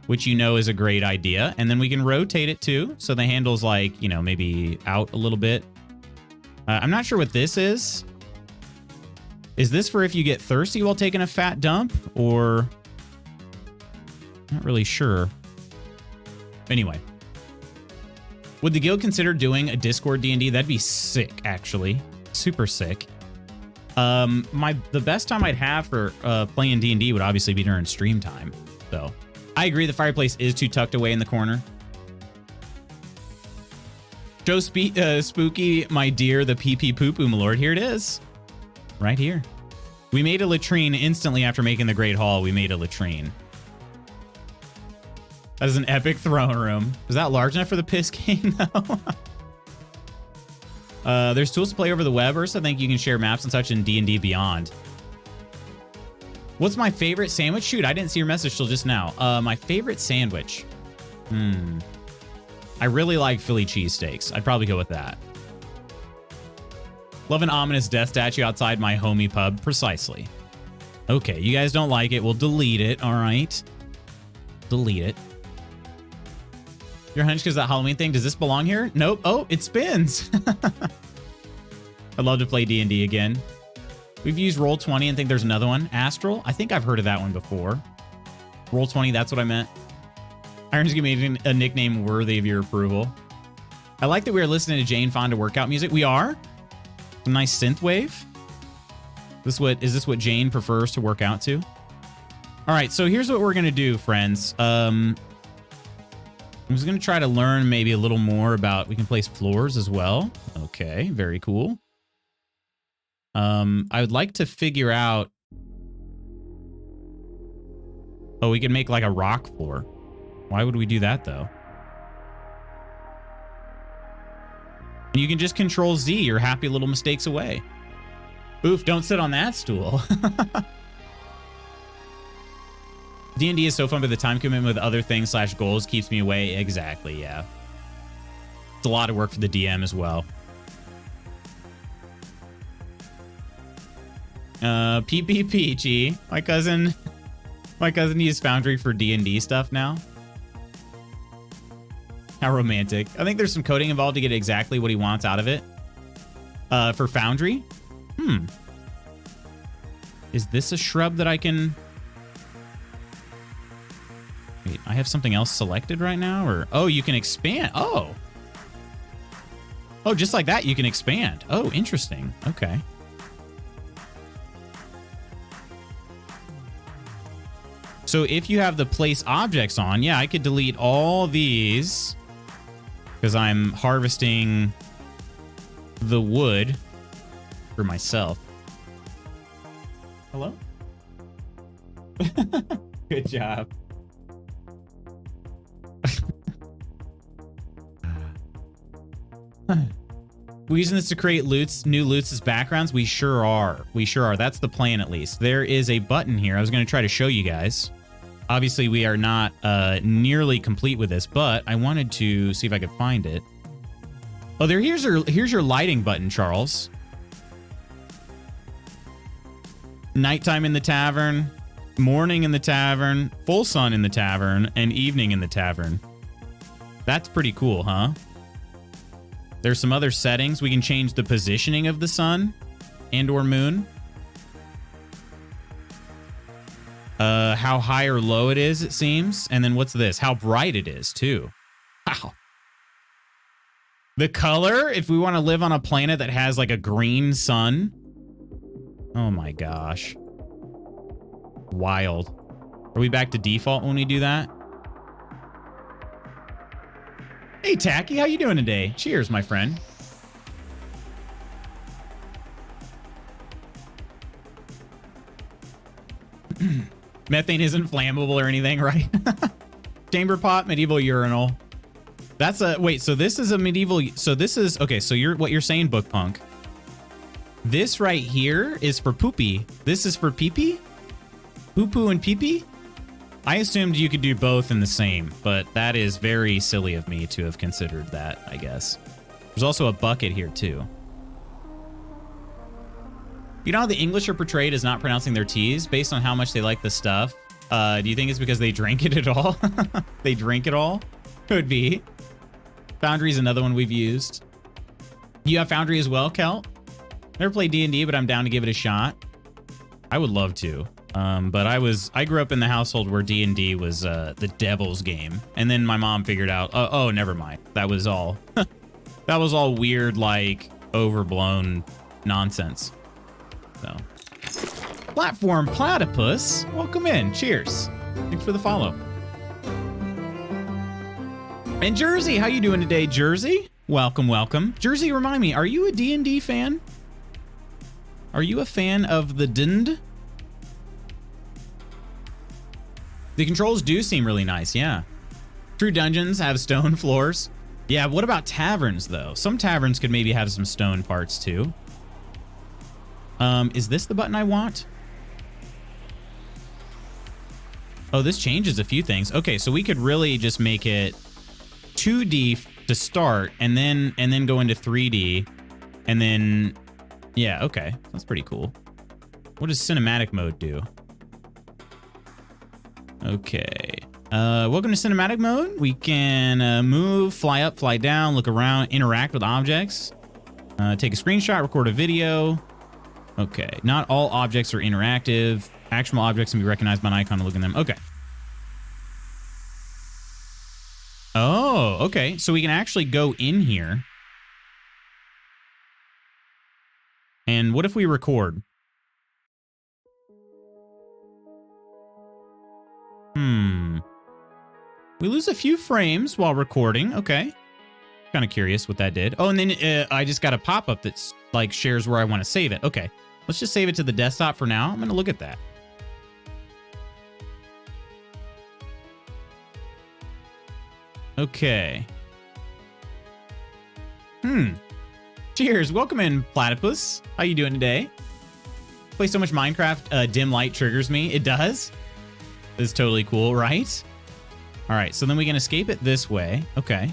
which you know is a great idea. And then we can rotate it too. So the handle's like, you know, maybe out a little bit. I'm not sure what this is. Is this for if you get thirsty while taking a fat dump, or... Not really sure. Anyway. Would the guild consider doing a Discord D&D? That'd be sick, actually. Super sick. The best time I'd have for playing D&D would obviously be during stream time. So I agree the fireplace is too tucked away in the corner. Joe Spooky, my dear, the pee poo poo, my lord. Here it is. Right here. We made a latrine instantly after making the Great Hall. We made a latrine. That is an epic throne room. Is that large enough for the piss king, though? There's tools to play over the web, or so I think you can share maps and such in D&D Beyond. What's my favorite sandwich? Shoot, I didn't see your message till just now. My favorite sandwich. I really like Philly cheesesteaks. I'd probably go with that. Love an ominous death statue outside my homie pub. Precisely. Okay, you guys don't like it. We'll delete it, all right? Delete it. Your hunch because that Halloween thing, does this belong here? Nope. Oh, it spins. I'd love to play D&D again. We've used Roll20 and think there's another one. Astral? I think I've heard of that one before. Roll20, that's what I meant. Iron's gonna be a nickname worthy of your approval. I like that we are listening to Jane Fonda workout music. We are? A nice synthwave. Is this what Jane prefers to work out to? All right, so here's what we're gonna do, friends. I'm just gonna try to learn maybe a little more about. We can place floors as well. Okay, very cool. I would like to figure out. Oh, we can make like a rock floor. Why would we do that though? You can just control Z. You're happy little mistakes away. Oof, don't sit on that stool. D&D is so fun, but the time commitment with other things / goals keeps me away. Exactly, yeah. It's a lot of work for the DM as well. PPPG. My cousin used Foundry for D&D stuff now. How romantic. I think there's some coding involved to get exactly what he wants out of it. For Foundry? Is this a shrub that I can... Wait, I have something else selected right now? Or oh, you can expand. Oh. Oh, just like that, you can expand. Oh, interesting. Okay. So if you have the place objects on, yeah, I could delete all these because I'm harvesting the wood for myself. Hello? Good job. We're using this to create new loots as backgrounds. We sure are. We sure are. That's the plan, at least. There is a button here. I was going to try to show you guys. Obviously, we are not nearly complete with this, but I wanted to see if I could find it. Oh, here's your lighting button, Charles. Nighttime in the tavern, morning in the tavern, full sun in the tavern, and evening in the tavern. That's pretty cool, huh? There's some other settings. We can change the positioning of the sun and or moon. How high or low it is, it seems. And then what's this? How bright it is, too. Wow. The color, if we want to live on a planet that has like a green sun. Oh my gosh. Wild. Are we back to default when we do that? Hey, Tacky, how you doing today? Cheers, my friend. Methane isn't flammable or anything, right? Chamber pot, medieval urinal. That's a... Wait, so this is a medieval... So this is... Okay, so what you're saying, Book Punk. This right here is for poopy. This is for pee-pee? Poo-poo and pee-pee? I assumed you could do both in the same, but that is very silly of me to have considered that, I guess. There's also a bucket here, too. You know how the English are portrayed as not pronouncing their T's based on how much they like the stuff? Do you think it's because they drank it at all? They drink it all? Could be. Foundry is another one we've used. You have Foundry as well, Kel? Never played D&D, but I'm down to give it a shot. I would love to. But I grew up in the household where D&D was the devil's game. And then my mom figured out, oh, never mind. That was all, that was all weird, like, overblown nonsense. So, Platform Platypus, welcome in. Cheers. Thanks for the follow. And Jersey, how you doing today, Jersey? Welcome, welcome. Jersey, remind me, are you a D&D fan? Are you a fan of the D&D? The controls do seem really nice, yeah. True dungeons have stone floors. Yeah, what about taverns, though? Some taverns could maybe have some stone parts, too. Is this the button I want? Oh, this changes a few things. Okay, so we could really just make it 2D to start, and then go into 3D, and then, yeah, okay, that's pretty cool. What does cinematic mode do? Okay, welcome to cinematic mode. We can move, fly up, fly down, look around, interact with objects, take a screenshot, record a video. Okay, not all objects are interactive. Actionable objects can be recognized by an icon to look at them. Okay. Oh, okay. So we can actually go in here. And what if we record? We lose a few frames while recording. Okay. Kind of curious what that did. Oh, and then I just got a pop-up that's like shares where I want to save it. Okay. Let's just save it to the desktop for now. I'm going to look at that. Okay. Cheers. Welcome in, Platypus. How you doing today? Play so much Minecraft, dim light triggers me. It does? This is totally cool, right? All right, so then we can escape it this way. Okay.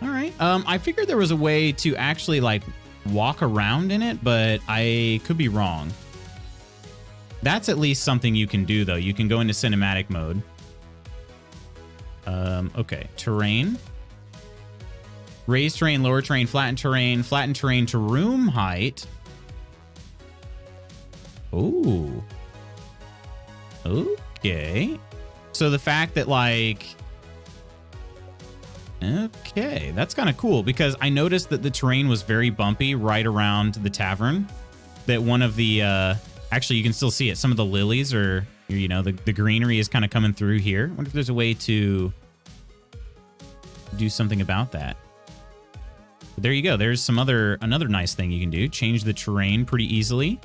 All right. I figured there was a way to actually, like, walk around in it, but I could be wrong. That's at least something you can do, though. You can go into cinematic mode. Okay, terrain. Raise terrain, lower terrain, flatten terrain to room height. Ooh. Okay. So the fact that, like... Okay, that's kind of cool, because I noticed that the terrain was very bumpy right around the tavern. That one of the... actually, you can still see it. Some of the lilies are... You know, the greenery is kind of coming through here. I wonder if there's a way to do something about that. But there you go. There's another nice thing you can do. Change the terrain pretty easily.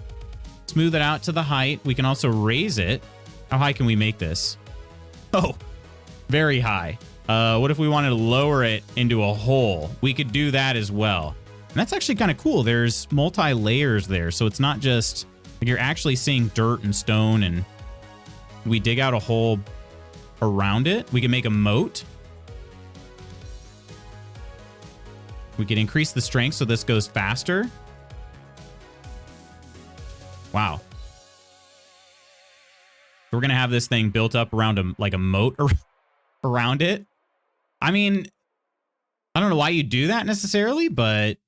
Smooth it out to the height. We can also raise it. How high can we make this? Oh, very high. What if we wanted to lower it into a hole? We could do that as well. And that's actually kind of cool. There's multi-layers there. So it's not just... Like, you're actually seeing dirt and stone, and we dig out a hole around it. We can make a moat. We can increase the strength so this goes faster. Wow. So we're going to have this thing built up around a moat around it. I mean, I don't know why you do that necessarily, but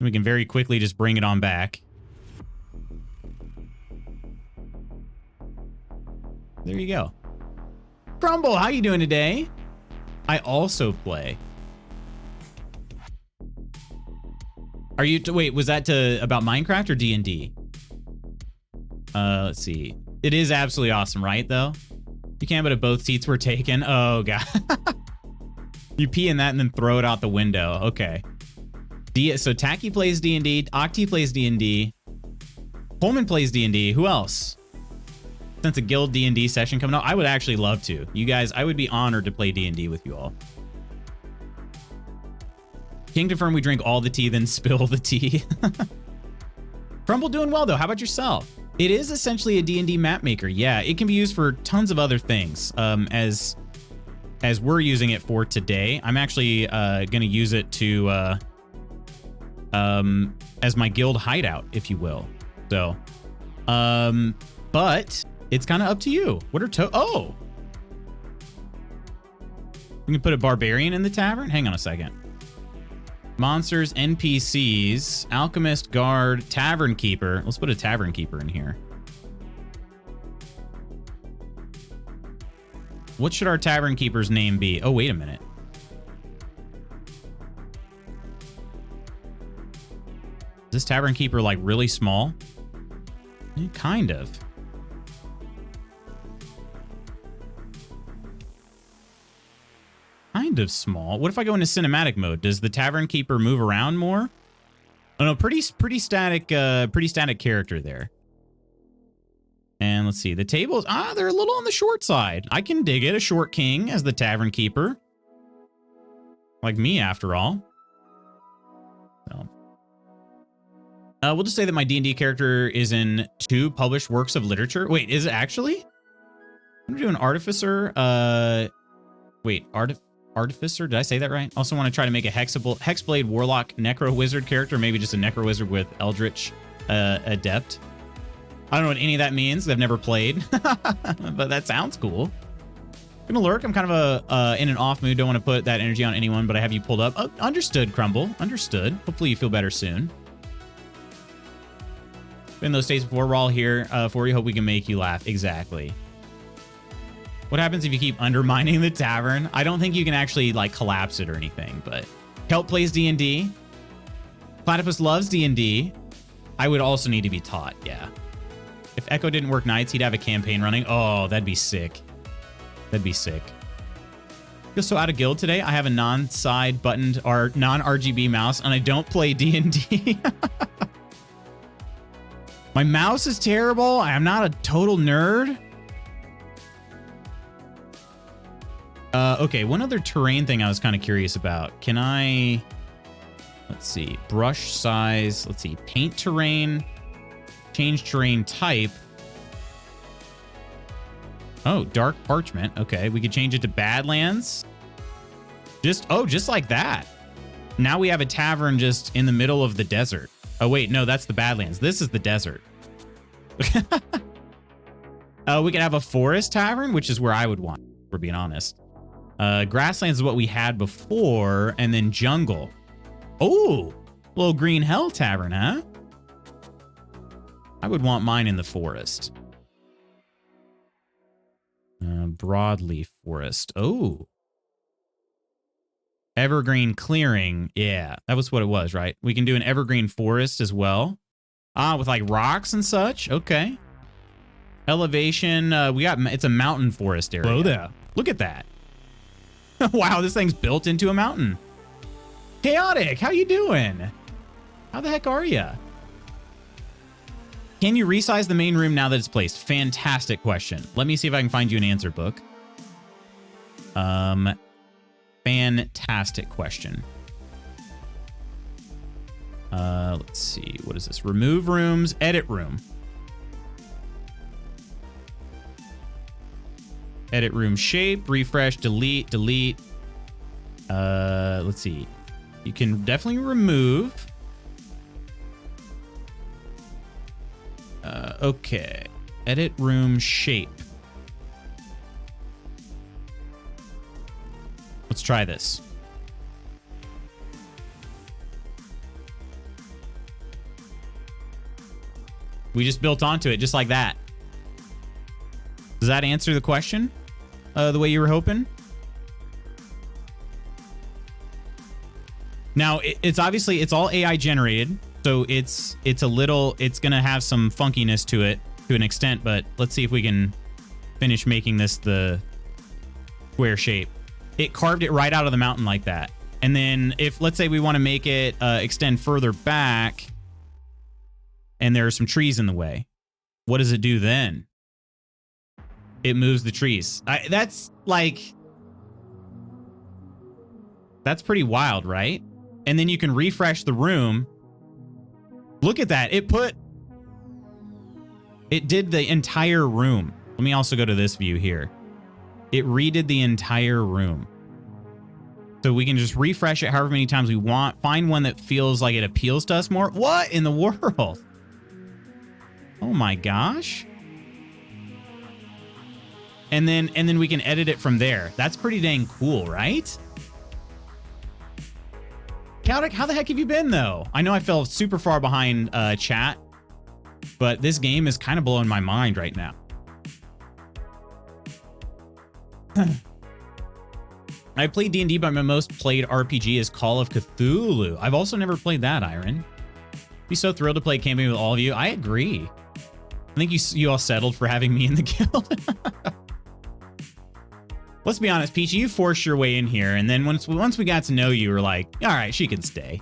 we can very quickly just bring it on back. There you go. Crumble, how you doing today? I also play. Are you... Wait, was that about Minecraft or D&D? Let's see. It is absolutely awesome, right, though? You can't, but if both seats were taken. Oh, God. You pee in that and then throw it out the window. Okay. So Tacky plays D&D. Octi plays D&D. Pullman plays D&D. Who else? Since a guild D&D session coming up, I would actually love to. You guys, I would be honored to play D&D with you all. King confirm we drink all the tea, then spill the tea. Crumble doing well, though. How about yourself? It is essentially a D&D map maker. Yeah, it can be used for tons of other things. As we're using it for today, I'm actually going to use it to as my guild hideout, if you will. So, but it's kind of up to you. What are oh, we can put a barbarian in the tavern. Hang on a second. Monsters, NPCs, Alchemist, Guard, Tavern Keeper. Let's put a Tavern Keeper in here. What should our Tavern Keeper's name be? Oh, wait a minute. Is this tavern keeper like really small? Kind of. Kind of small. What if I go into cinematic mode? Does the tavern keeper move around more? Oh no, pretty static character there. And let's see, the tables, they're a little on the short side. I can dig it, a short king as the tavern keeper. Like me, after all. So. We'll just say that my D&D character is in 2 published works of literature. Wait, is it actually? I'm gonna do an artificer. Artificer, did I say that right? Also want to try to make a Hexblade Warlock Necro Wizard character, maybe just a Necro Wizard with Eldritch Adept. I don't know what any of that means. I've never played, but that sounds cool. Gonna lurk. I'm kind of in an off mood. Don't want to put that energy on anyone, but I have you pulled up. Oh, understood, Crumble. Understood. Hopefully you feel better soon. Been those days before. We're all here for you. Hope we can make you laugh. Exactly. What happens if you keep undermining the tavern? I don't think you can actually like collapse it or anything, but Kelp plays D&D. Platypus loves D&D. I would also need to be taught, yeah. If Echo didn't work nights, he'd have a campaign running. Oh, that'd be sick. That'd be sick. Feel so out of guild today. I have a non-side buttoned or non-RGB mouse, and I don't play D&D. My mouse is terrible. I am not a total nerd. Okay, one other terrain thing I was kind of curious about. Can I... Let's see. Brush size. Let's see. Paint terrain. Change terrain type. Oh, dark parchment. Okay, we could change it to Badlands. Just like that. Now we have a tavern just in the middle of the desert. Oh, wait, no, that's the Badlands. This is the desert. We could have a forest tavern, which is where I would want, for being honest. Grasslands is what we had before, and then jungle. Oh, little green hell tavern, huh? I would want mine in the forest. Broadleaf forest. Oh. Evergreen clearing. Yeah, that was what it was, right? We can do an evergreen forest as well. With like rocks and such. Okay. Elevation. It's a mountain forest area. Hello there. Look at that. Wow, this thing's built into a mountain. Chaotic, how you doing? How the heck are you? Can you resize the main room now that it's placed? Fantastic question. Let me see if I can find you an answer book. Fantastic question. Let's see. What is this? Remove rooms, edit room. Edit room shape, refresh, delete. Let's see. You can definitely remove. Okay. Edit room shape. Let's try this. We just built onto it just like that. Does that answer the question? The way you were hoping? Now, it's obviously, it's all AI generated. So it's gonna have some funkiness to it to an extent, but let's see if we can finish making this the square shape. It carved it right out of the mountain like that. And then if, let's say we want to make it extend further back and there are some trees in the way, what does it do then? It moves the trees. That's pretty wild, right? And then you can refresh the room. Look at that. It did the entire room. Let me also go to this view here. It redid the entire room. So we can just refresh it however many times we want. Find one that feels like it appeals to us more. What in the world? Oh my gosh. And then we can edit it from there. That's pretty dang cool, right? Chaotic, how the heck have you been, though? I know I fell super far behind chat, but this game is kind of blowing my mind right now. I played D&D, but my most played RPG is Call of Cthulhu. I've also never played that, Iron. Be so thrilled to play camping with all of you. I agree. I think you all settled for having me in the guild. Let's be honest, Peachy, you forced your way in here, and then once we got to know you, we're like, all right, she can stay.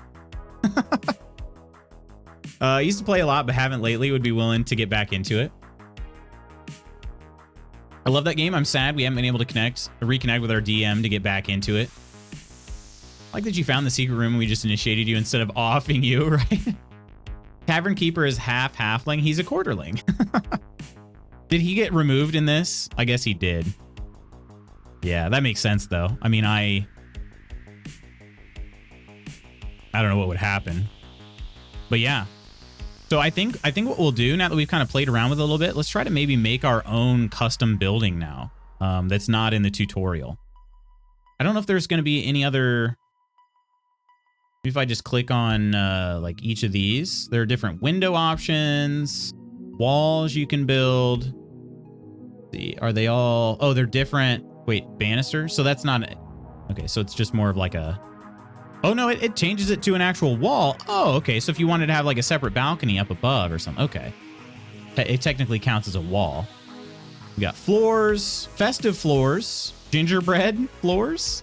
I used to play a lot, but haven't lately. Would be willing to get back into it. I love that game. I'm sad we haven't been able to reconnect with our DM to get back into it. I like that you found the secret room and we just initiated you instead of offing you, right? Tavern Keeper is half halfling. He's a quarterling. Did he get removed in this? I guess he did. Yeah, that makes sense though. I mean, I don't know what would happen, but yeah. So I think what we'll do now that we've kind of played around with it a little bit, let's try to maybe make our own custom building now. That's not in the tutorial. I don't know if there's going to be any other. If I just click on like each of these, there are different window options, walls you can build. Are they all? Oh, they're different. Wait, banisters. So that's not. Okay, so it's just more of like a. Oh no, it changes it to an actual wall. Oh, okay. So if you wanted to have like a separate balcony up above or something, okay. It technically counts as a wall. We got floors, festive floors, gingerbread floors,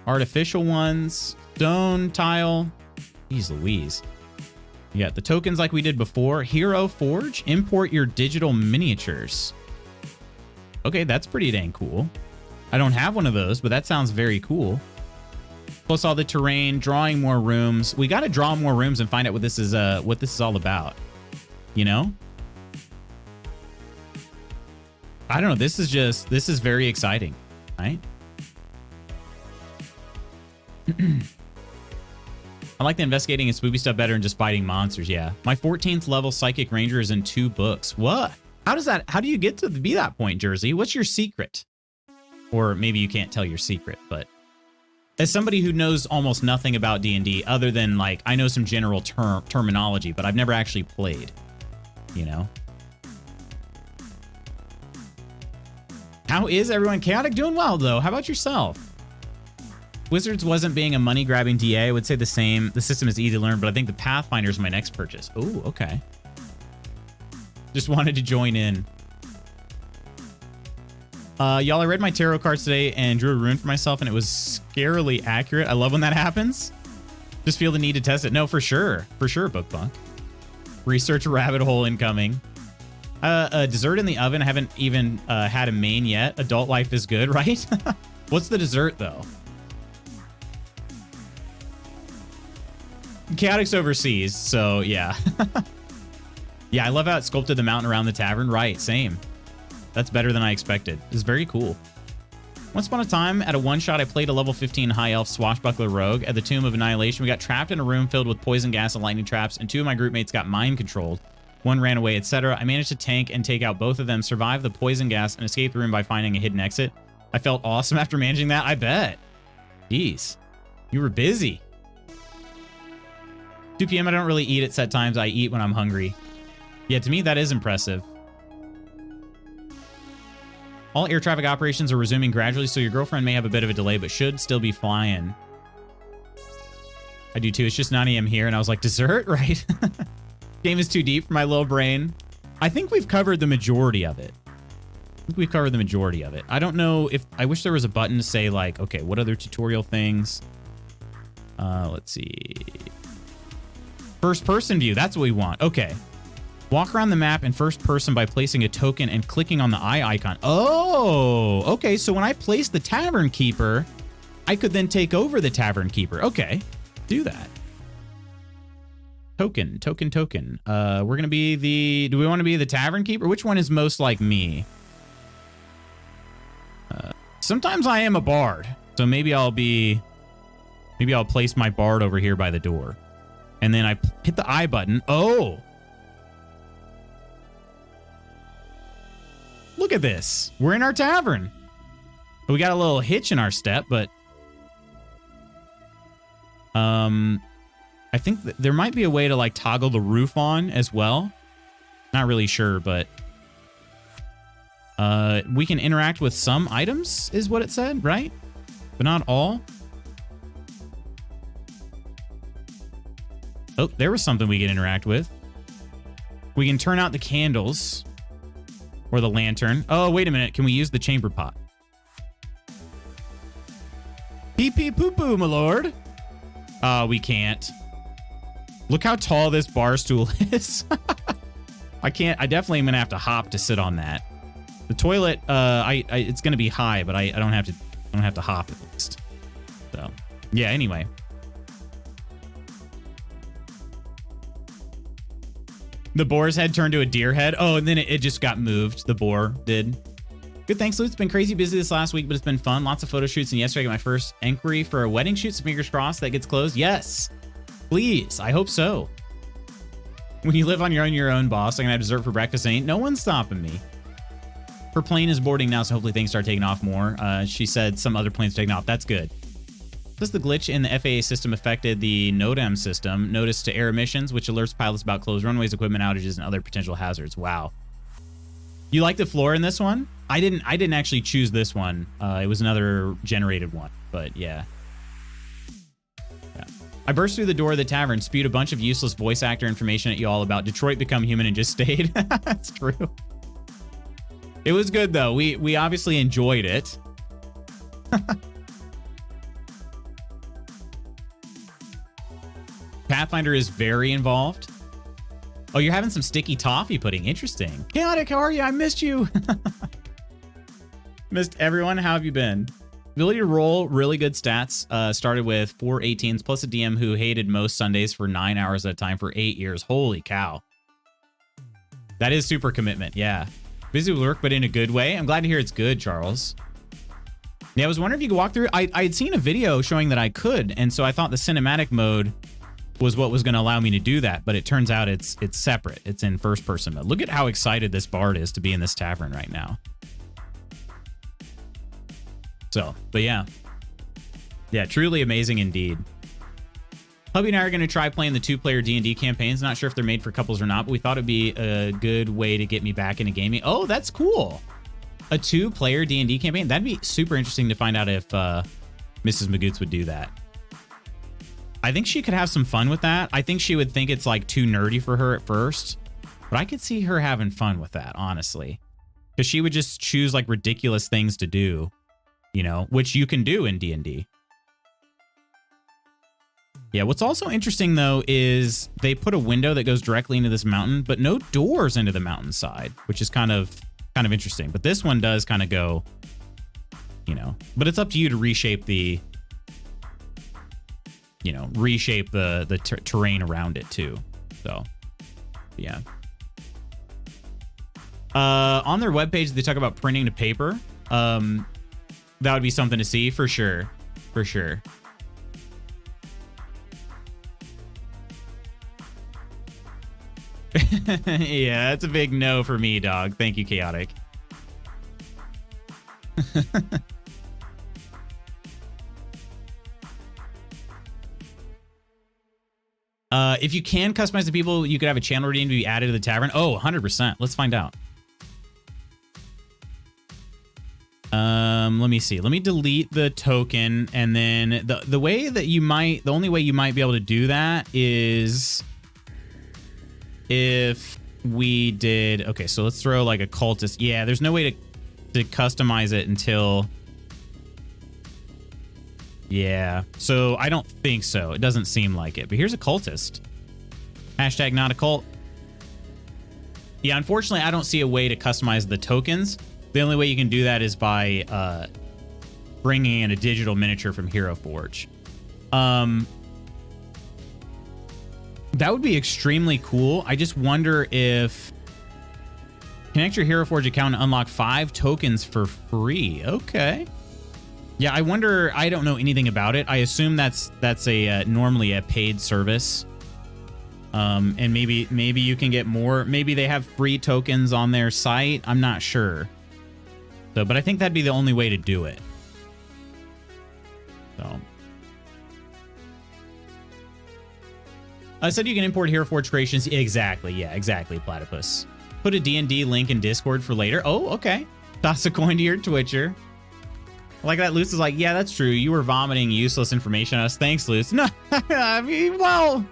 artificial ones, stone tile. Jeez Louise. You got the tokens like we did before. Hero Forge, import your digital miniatures. Okay, that's pretty dang cool. I don't have one of those, but that sounds very cool. Plus all the terrain, drawing more rooms. We got to draw more rooms and find out what this is all about. You know? I don't know. This is very exciting, right? I like the investigating and spooky stuff better than just fighting monsters. Yeah. My 14th level Psychic Ranger is in 2 books. What? How do you get to be that point, Jersey? What's your secret? Or maybe you can't tell your secret, but as somebody who knows almost nothing about D&D other than like, I know some general terminology, but I've never actually played, you know? How is everyone? Chaotic doing well though. How about yourself? Wizards wasn't being a money grabbing DA. I would say the same. The system is easy to learn, but I think the Pathfinder is my next purchase. Oh, okay. Just wanted to join in. Y'all, I read my tarot cards today and drew a rune for myself, and it was scarily accurate. I love when that happens. Just feel the need to test it. No, for sure. For sure, Book Bunk. Research rabbit hole incoming. A dessert in the oven. I haven't even had a main yet. Adult life is good, right? What's the dessert, though? Chaotic's overseas, so yeah. Yeah, I love how it sculpted the mountain around the tavern. Right, same. That's better than I expected. It's very cool. Once upon a time, at a one-shot, I played a level 15 high elf swashbuckler rogue at the Tomb of Annihilation. We got trapped in a room filled with poison gas and lightning traps, and 2 of my group mates got mind controlled. 1 ran away, etc. I managed to tank and take out both of them, survive the poison gas, and escape the room by finding a hidden exit. I felt awesome after managing that, I bet. Jeez. You were busy. 2 p.m. I don't really eat at set times. I eat when I'm hungry. Yeah, to me, that is impressive. All air traffic operations are resuming gradually, so your girlfriend may have a bit of a delay, but should still be flying. I do too. It's just 9 a.m. here, and I was like, dessert? Right? Game is too deep for my little brain. I think we've covered the majority of it. I don't know if... I wish there was a button to say, like, okay, what other tutorial things? Let's see. First person view. That's what we want. Okay. Walk around the map in first person by placing a token and clicking on the eye icon. Oh, okay. So when I place the Tavern Keeper, I could then take over the Tavern Keeper. Okay, do that. Token. We're going to be the... Do we want to be the Tavern Keeper? Which one is most like me? Sometimes I am a bard. So maybe I'll be... Maybe I'll place my bard over here by the door. And then I hit the I button. Oh! Look at this. We're in our tavern. We got a little hitch in our step, but... I think there might be a way to, like, toggle the roof on as well. Not really sure, but... we can interact with some items, is what it said, right? But not all. Oh, there was something we can interact with. We can turn out the candles. Or the lantern. Oh, wait a minute. Can we use the chamber pot? Pee pee poo poo, my lord. We can't. Look how tall this bar stool is. I can't. I definitely am going to have to hop to sit on that. The toilet, it's going to be high, but I don't have to hop at least. So, yeah, anyway. The boar's head turned to a deer head. Oh, and then it just got moved. The boar did. Good, thanks, Lou. It's been crazy busy this last week, but it's been fun. Lots of photo shoots, and yesterday I got my first inquiry for a wedding shoot, so fingers crossed that gets closed. Yes, please. I hope so. When you live on your own, boss, I'm going to have dessert for breakfast, and ain't no one stopping me. Her plane is boarding now, so hopefully things start taking off more. She said some other planes are taking off. That's good. Does the glitch in the FAA system affected the NOTAM system? Notice to air emissions, which alerts pilots about closed runways, equipment outages, and other potential hazards. Wow. You like the floor in this one? I didn't actually choose this one. It was another generated one, but yeah. I burst through the door of the tavern, spewed a bunch of useless voice actor information at you all about Detroit Become Human, and just stayed. That's true. It was good, though. We obviously enjoyed it. Pathfinder is very involved. Oh, you're having some sticky toffee pudding. Interesting. Chaotic, how are you? I missed you. Missed everyone. How have you been? Ability to roll really good stats. Started with 4 18s plus a DM who hated most Sundays for 9 hours at a time for 8 years. Holy cow. That is super commitment. Yeah. Busy with work, but in a good way. I'm glad to hear it's good, Charles. Yeah, I was wondering if you could walk through. I had seen a video showing that I could, and so I thought the cinematic mode was what was going to allow me to do that, but it turns out it's separate. It's in first person mode. Look at how excited this bard is to be in this tavern right now. So, but yeah. Yeah, truly amazing indeed. Hubby and I are going to try playing the 2-player D&D campaigns. Not sure if they're made for couples or not, but we thought it'd be a good way to get me back into gaming. Oh, that's cool. A 2-player D&D campaign. That'd be super interesting to find out if Mrs. Magoots would do that. I think she could have some fun with that. I think she would think it's like too nerdy for her at first, but I could see her having fun with that, honestly. Because she would just choose like ridiculous things to do, you know, which you can do in D&D. Yeah, what's also interesting, though, is they put a window that goes directly into this mountain, but no doors into the mountainside, which is kind of interesting. But this one does kind of go, you know, but it's up to you to reshape the, you know, the terrain around it, too. So, yeah. On their webpage, they talk about printing to paper. That would be something to see for sure. For sure. Yeah, that's a big no for me, dog. Thank you, Chaotic. If you can customize the people, you could have a channel redeem to be added to the tavern. Oh, 100%. Let's find out. Let me see. Let me delete the token, and then the only way you might be able to do that is if we did, okay, so let's throw like a cultist. Yeah, there's no way to customize it until, yeah, so I don't think so. It doesn't seem like it, but here's a cultist. Hashtag not a cult. Yeah, unfortunately, I don't see a way to customize the tokens. The only way you can do that is by bringing in a digital miniature from Hero Forge. That would be extremely cool. I just wonder if connect your Hero Forge account and unlock 5 tokens for free. Okay. Yeah, I wonder. I don't know anything about it. I assume that's a normally a paid service. And maybe you can get more. Maybe they have free tokens on their site. I'm not sure. So, but I think that'd be the only way to do it. So. I said you can import Hero Forge creations. Exactly. Yeah, exactly, Platypus. Put a D&D link in Discord for later. Oh, okay. Toss a coin to your Twitcher. Like that, Luce is like, yeah, that's true. You were vomiting useless information on us. Thanks, Luce. No, I mean, well,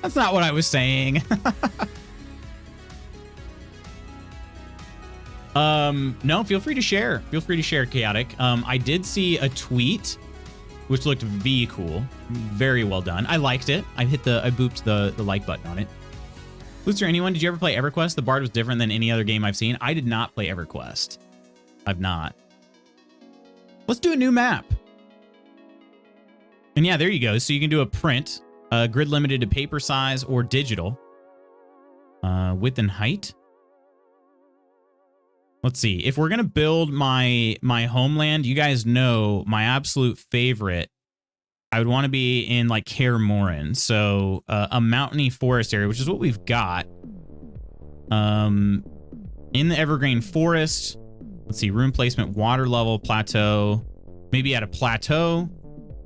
That's not what I was saying. No, feel free to share. Feel free to share, Chaotic. I did see a tweet which looked V cool. Very well done. I liked it. I booped the like button on it. Lutzer, anyone, did you ever play EverQuest? The Bard was different than any other game I've seen. I did not play EverQuest. I've not. Let's do a new map. And yeah, there you go. So you can do a print, grid limited to paper size or digital. Width and height. Let's see. If we're gonna build my homeland, you guys know my absolute favorite. I would want to be in like Kaer Morhen, so a mountainy forest area, which is what we've got. In the evergreen forest. Let's see. Room placement, water level, plateau. Maybe at a plateau,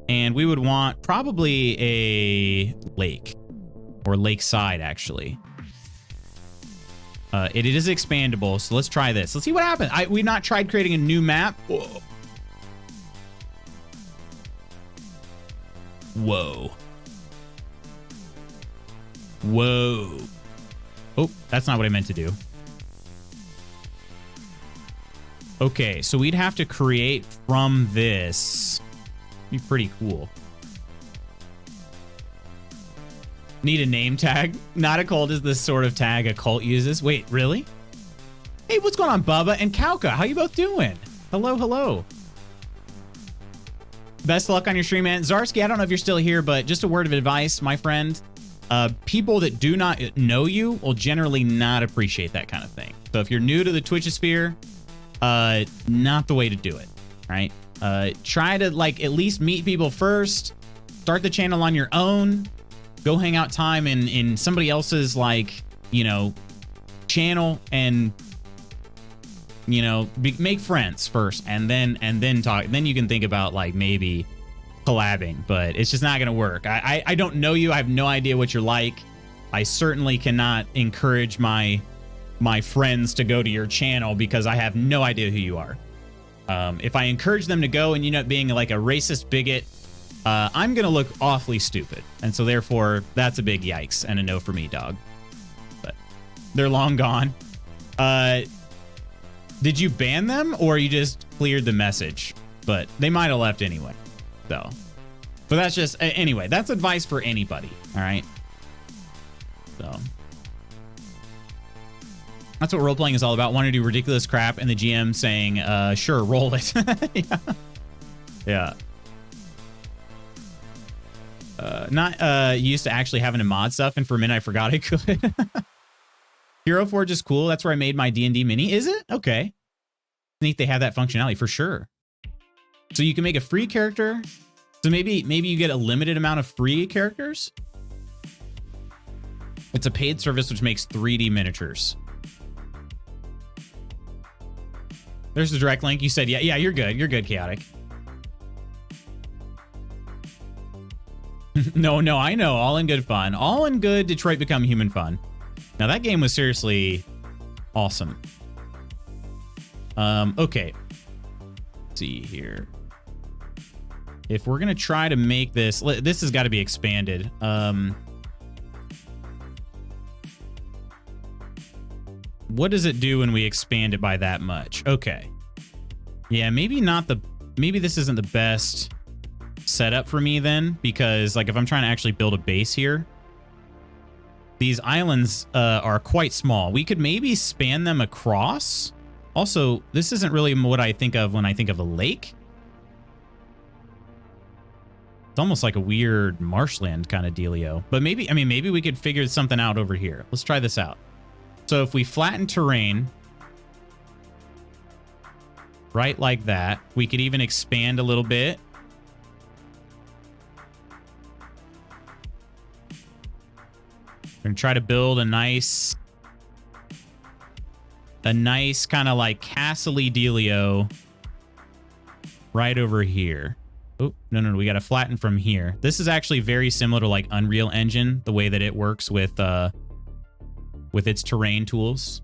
and we would want probably a lake or lakeside actually. It is expandable, so let's try this. Let's see what happens. We've not tried creating a new map. Whoa. Whoa. Whoa. Oh, that's not what I meant to do. Okay, so we'd have to create from this. Be pretty cool. Need a name tag. Not a cult is the sort of tag a cult uses. Wait, really? Hey, what's going on, Bubba and Kauka? How you both doing? Hello, hello. Best of luck on your stream, man. Zarsky, I don't know if you're still here, but just a word of advice, my friend. People that do not know you will generally not appreciate that kind of thing. So if you're new to the Twitchosphere, not the way to do it, right? Try to like at least meet people first. Start the channel on your own. Go hang out time in somebody else's like, you know, channel and, you know, make friends first and then talk. Then you can think about like maybe collabing, but it's just not going to work. I don't know you. I have no idea what you're like. I certainly cannot encourage my friends to go to your channel because I have no idea who you are. If I encourage them to go and you end up being like a racist bigot, I'm going to look awfully stupid. And so therefore, that's a big yikes and a no for me, dog. But they're long gone. Did you ban them or you just cleared the message? But they might have left anyway. So, but that's just, anyway, that's advice for anybody. All right. So that's what role playing is all about. Want to do ridiculous crap and the GM saying, sure, roll it. Yeah. Yeah. Not used to actually having to mod stuff, and for a minute I forgot I could. Hero Forge is cool. That's where I made my D&D mini. Is it? Okay. Neat they have that functionality for sure. So you can make a free character. So maybe you get a limited amount of free characters. It's a paid service which makes 3D miniatures. There's the direct link. You said, yeah, you're good. You're good, Chaotic. No, I know. All in good fun. All in good Detroit Become Human fun. Now, that game was seriously awesome. Okay. Let's see here. If we're going to try to make this... This has got to be expanded. What does it do when we expand it by that much? Okay. Yeah, maybe not the... Maybe this isn't the best setup for me then, because like if I'm trying to actually build a base here, these islands are quite small. We could maybe span them across. Also, this isn't really what I think of when I think of a lake. It's almost like a weird marshland kind of dealio. But maybe, I mean, maybe we could figure something out over here. Let's try this out. So if we flatten terrain right like that, we could even expand a little bit. We're gonna try to build a nice kind of like castle-y dealio right over here. Oh, no, we got to flatten from here. This is actually very similar to like Unreal Engine, the way that it works with its terrain tools.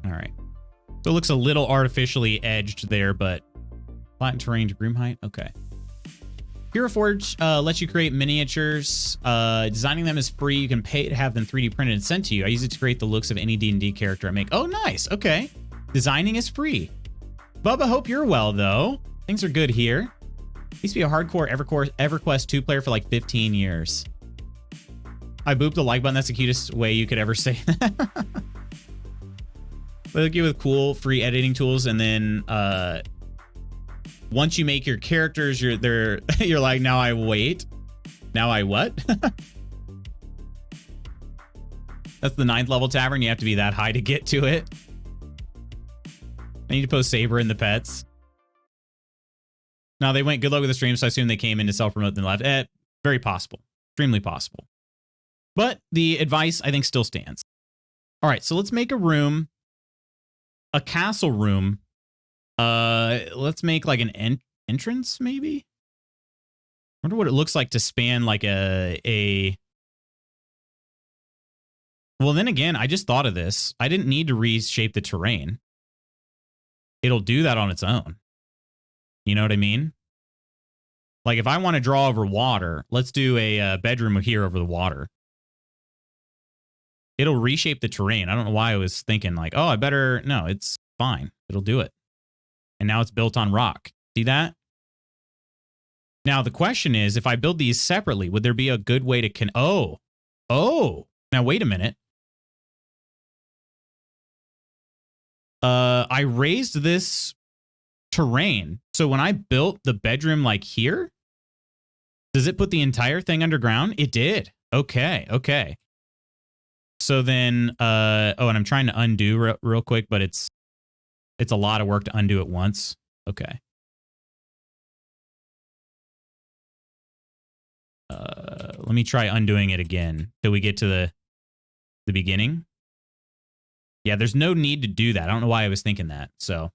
All right. So it looks a little artificially edged there, but flattened terrain to groom height. Okay. Puriforge lets you create miniatures. Designing them is free. You can pay to have them 3D printed and sent to you. I use it to create the looks of any D&D character I make. Oh, nice. Okay. Designing is free. Bubba, hope you're well, though. Things are good here. Used to be a hardcore EverQuest 2 player for like 15 years. I booped the like button. That's the cutest way you could ever say that. They look you with cool free editing tools, and then once you make your characters, you're like, now I wait. Now I what? That's the 9th level tavern. You have to be that high to get to it. I need to post Saber in the pets. No, they went good luck with the stream, so I assume they came in to self-promote and left. Very possible. Extremely possible. But the advice, I think, still stands. All right, so let's make a room. A castle room. Let's make like an entrance, maybe? I wonder what it looks like to span like a... Well, then again, I just thought of this. I didn't need to reshape the terrain. It'll do that on its own. You know what I mean? Like if I want to draw over water, let's do a bedroom here over the water. It'll reshape the terrain. I don't know why I was thinking like, oh, I better... No, it's fine. It'll do it. And now it's built on rock. See that? Now the question is, if I build these separately, would there be a good way to... Oh. Now wait a minute. I raised this terrain. So when I built the bedroom like here, does it put the entire thing underground? It did. Okay. So then, and I'm trying to undo real quick, but it's a lot of work to undo at once. Okay. Let me try undoing it again till we get to the beginning. Yeah, there's no need to do that. I don't know why I was thinking that. So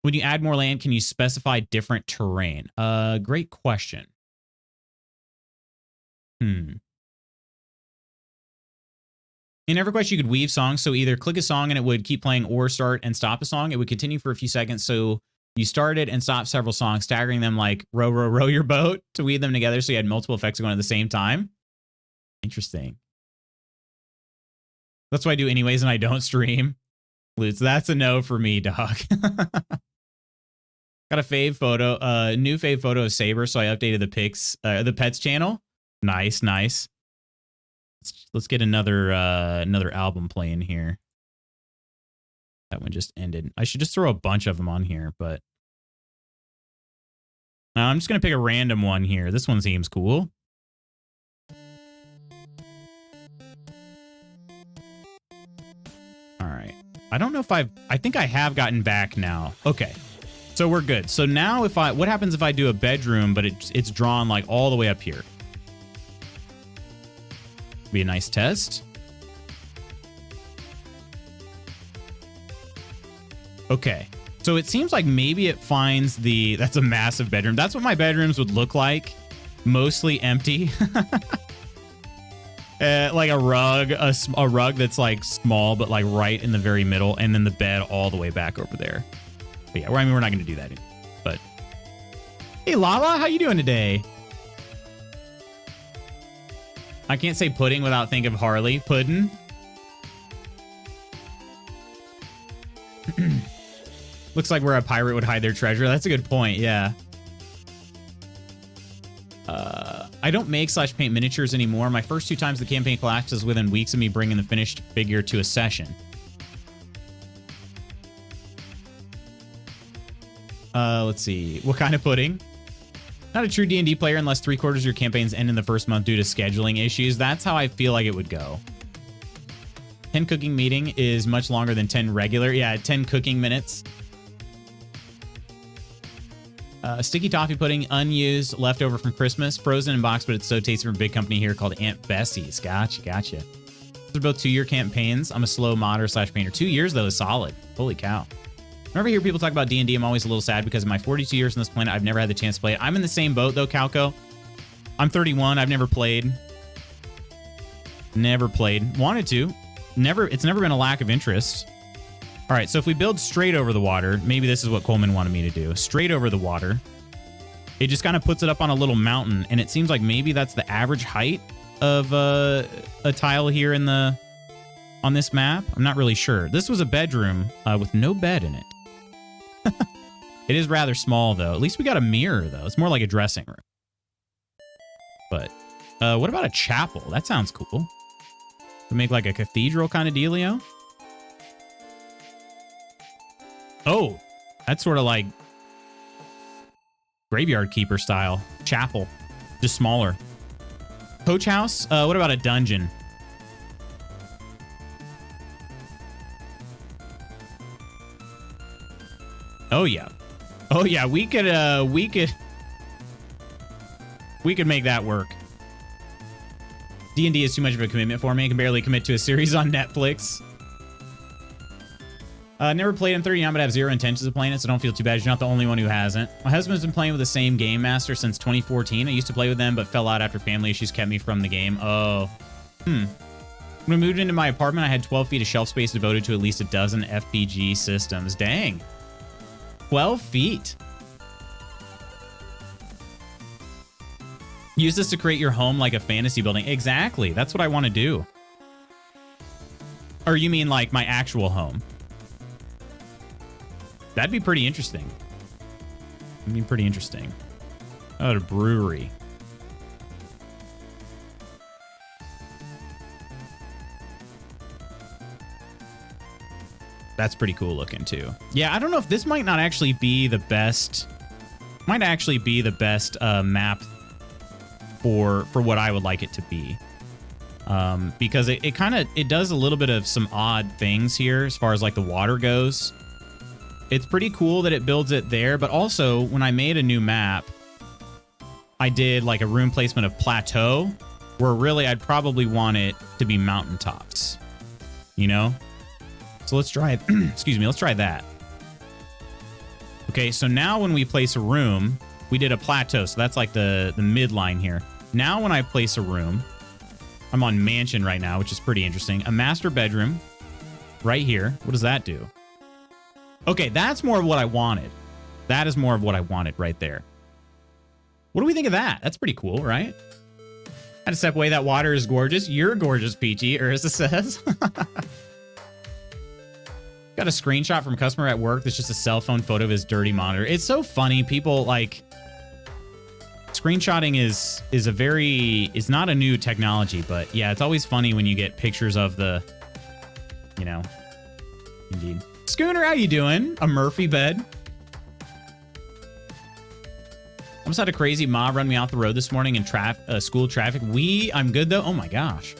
when you add more land, can you specify different terrain? Great question. In EverQuest, you could weave songs. So either click a song and it would keep playing, or start and stop a song. It would continue for a few seconds. So you started and stopped several songs, staggering them like row, row, row your boat to weave them together. So you had multiple effects going at the same time. Interesting. That's what I do anyways, and I don't stream. Lutz, that's a no for me, dog. Got a fave photo, new fave photo of Saber, so I updated the pets channel. Nice. Let's get another album playing here. That one just ended. I should just throw a bunch of them on here, but I'm just gonna pick a random one here. This one seems cool. All right. I don't know if I think I have gotten back now. Okay. So we're good. So now what happens if I do a bedroom, but it's drawn like all the way up here? Be a nice test. Okay. So it seems like maybe it finds that's a massive bedroom. That's what my bedrooms would look like. Mostly empty. Like a rug that's like small, but like right in the very middle, and then the bed all the way back over there. But yeah, I mean, we're not going to do that. But hey, Lala, how you doing today? I can't say pudding without thinking of Harley. Puddin'. Looks like where a pirate would hide their treasure. That's a good point. Yeah. I don't make / paint miniatures anymore. My first 2 times the campaign collapses within weeks of me bringing the finished figure to a session. Let's see. What kind of pudding? Not a true D&D player unless 3/4 of your campaigns end in the first month due to scheduling issues. That's how I feel like it would go. 10 cooking meeting is much longer than 10 regular. Yeah, 10 cooking minutes. Sticky toffee pudding, unused, leftover from Christmas, frozen in box, but it's so tasty from a big company here called Aunt Bessie's. Gotcha. Those are both 2-year campaigns. I'm a slow modder / painter. 2 years, though, is solid. Holy cow. Whenever I hear people talk about D&D, I'm always a little sad because in my 42 years on this planet, I've never had the chance to play it. I'm in the same boat, though, Calco. I'm 31. I've never played. Wanted to. It's never been a lack of interest. All right, so if we build straight over the water, maybe this is what Coleman wanted me to do. Straight over the water. It just kind of puts it up on a little mountain, and it seems like maybe that's the average height of a tile here in on this map. I'm not really sure. This was a bedroom with no bed in it. It is rather small, though. At least we got a mirror, though. It's more like a dressing room. But what about a chapel? That sounds cool. We make like a cathedral kind of dealio. Oh, that's sort of like graveyard keeper style. Chapel, just smaller. Coach house. What about a dungeon? Oh yeah. Oh yeah, we could make that work. D&D is too much of a commitment for me. I can barely commit to a series on Netflix. Never played in 39, but I have zero intentions of playing it, so don't feel too bad. You're not the only one who hasn't. My husband's been playing with the same game master since 2014. I used to play with them, but fell out after family issues kept me from the game. Oh. When I moved into my apartment, I had 12 feet of shelf space devoted to at least a dozen FPG systems. Dang. 12 feet. Use this to create your home like a fantasy building. Exactly. That's what I want to do. Or you mean like my actual home? That'd be pretty interesting. That'd be pretty interesting. Oh, a brewery. That's pretty cool looking too. Yeah, I don't know if this might not actually be the best. Might actually be the best map for what I would like it to be. Because it does a little bit of some odd things here as far as like the water goes. It's pretty cool that it builds it there, but also when I made a new map, I did like a room placement of plateau, where really I'd probably want it to be mountaintops, you know? So let's try, excuse me, let's try that. Okay, so now when we place a room, we did a plateau, so that's like the midline here. Now when I place a room, I'm on mansion right now, which is pretty interesting. A master bedroom right here. What does that do? Okay, that's more of what I wanted. That is more of what I wanted right there. What do we think of that? That's pretty cool, right? Had to step away. That water is gorgeous. You're gorgeous, Peachy, Ursa says. Got a screenshot from a customer at work that's just a cell phone photo of his dirty monitor. It's so funny. People like... Screenshotting is not a new technology, but yeah, it's always funny when you get pictures of the, you know, indeed. Schooner, how you doing? A Murphy bed. Almost had a crazy mob run me off the road this morning in school traffic. I'm good though. Oh my gosh.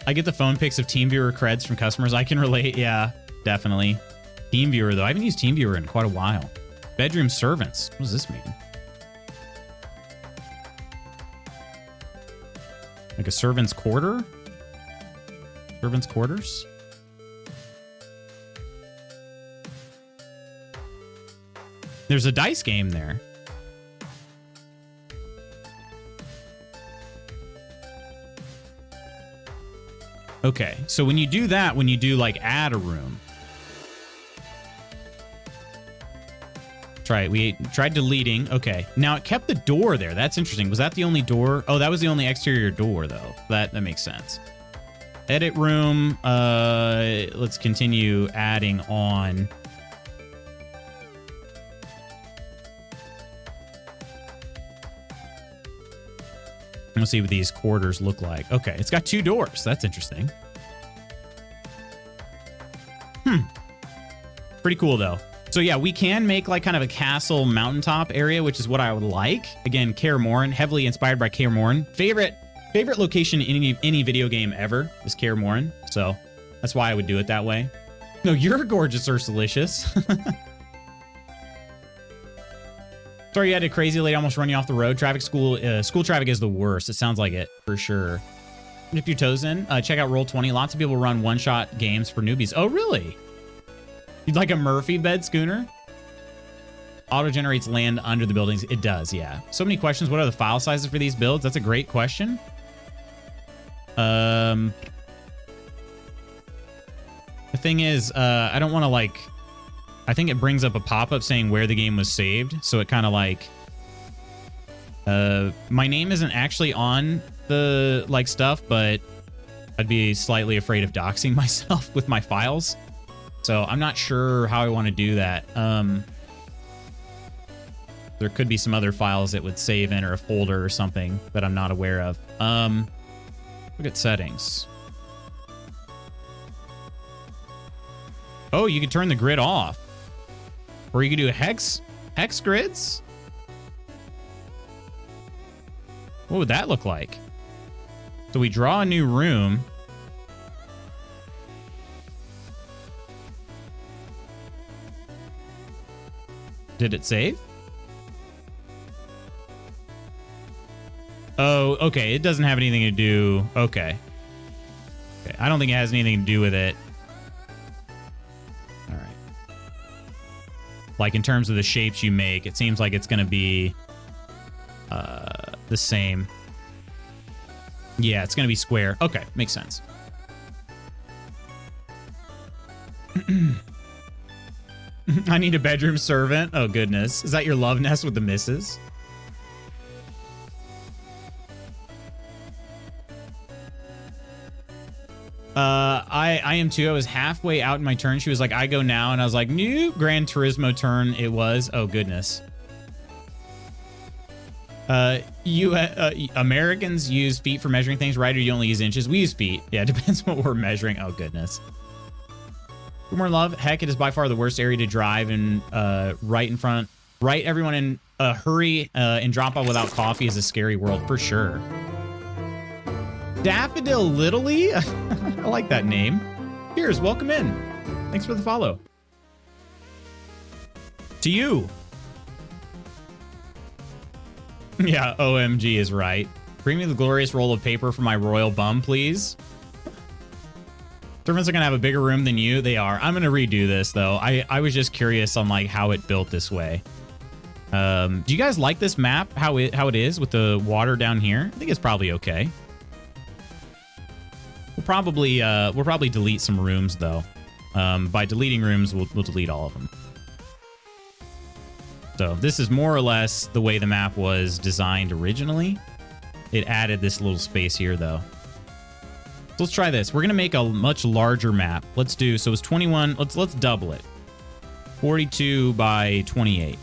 I get the phone pics of TeamViewer creds from customers. I can relate. Yeah, definitely. TeamViewer though. I haven't used TeamViewer in quite a while. Bedroom servants. What does this mean? Like a servant's quarter? Servant's quarters? There's a dice game there. Okay, so when you do that, when you do like add a room, we tried deleting. Okay, now it kept the door there. That's interesting. Was that the only door? Oh, that was the only exterior door though. That makes sense. Edit room. Let's continue adding on. Let's see what these quarters look like. Okay, it's got 2 doors. That's interesting. Pretty cool though. So yeah, we can make like kind of a castle mountaintop area, which is what I would like. Again, Kaer Morhen, heavily inspired by Kaer Morhen. Favorite location in any video game ever is Kaer Morhen. So that's why I would do it that way. No, you're gorgeous, Ursalicious. Sorry you had a crazy lady almost run you off the road. School traffic is the worst. It sounds like it for sure. Dip your toes in. Check out Roll20. Lots of people run one-shot games for newbies. Oh, really? You'd like a Murphy bed, Schooner? Auto-generates land under the buildings. It does, yeah. So many questions. What are the file sizes for these builds? That's a great question. The thing is, I don't want to like... I think it brings up a pop-up saying where the game was saved. So it kind of like... my name isn't actually on the like stuff, but I'd be slightly afraid of doxing myself with my files. So I'm not sure how I want to do that. There could be some other files that would save in or a folder or something that I'm not aware of. Look at settings. Oh, you could turn the grid off. Or you could do a hex grids. What would that look like? So we draw a new room. Did it save? Oh, okay. It doesn't have anything to do. Okay. Okay. I don't think it has anything to do with it. All right. Like in terms of the shapes you make, it seems like it's going to be the same. Yeah, it's going to be square. Okay. Makes sense. I need a bedroom servant. Oh, goodness. Is that your love nest with the missus? I am too. I was halfway out in my turn. She was like, I go now. And I was like, new Gran Turismo turn it was. Oh, goodness. Americans use feet for measuring things, right? Or you only use inches? We use feet. Yeah, it depends what we're measuring. Oh, goodness. For more love, heck, it is by far the worst area to drive and right in front. Right, everyone in a hurry and drop off without coffee is a scary world for sure. Daffodil Littly? I like that name. Here's, welcome in. Thanks for the follow. To you. Yeah, OMG is right. Bring me the glorious roll of paper for my royal bum, please. Servants are gonna have a bigger room than you. They are. I'm gonna redo this though. I was just curious on like how it built this way. Do you guys like this map? How it is with the water down here? I think it's probably okay. We'll probably delete some rooms though. By deleting rooms, we'll delete all of them. So this is more or less the way the map was designed originally. It added this little space here though. So let's try this. We're gonna make a much larger map. Let's do, so it's 21. Let's double it. 42 by 28.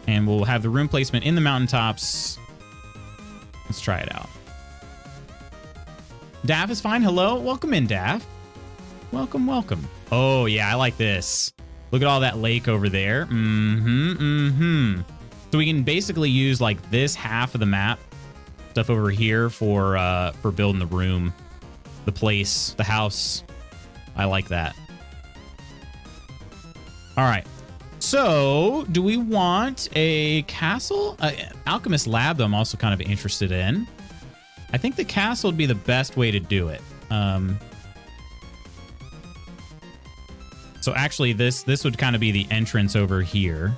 And we'll have the room placement in the mountaintops. Let's try it out. Daff is fine. Hello. Welcome in, Daff. Welcome, welcome. Oh, yeah, I like this. Look at all that lake over there. So we can basically use like this half of the map stuff over here for building the room, the place, the house. I like that. All right. So, do we want a castle? Alchemist Lab, I'm also kind of interested in. I think the castle would be the best way to do it. So actually, this would kind of be the entrance over here.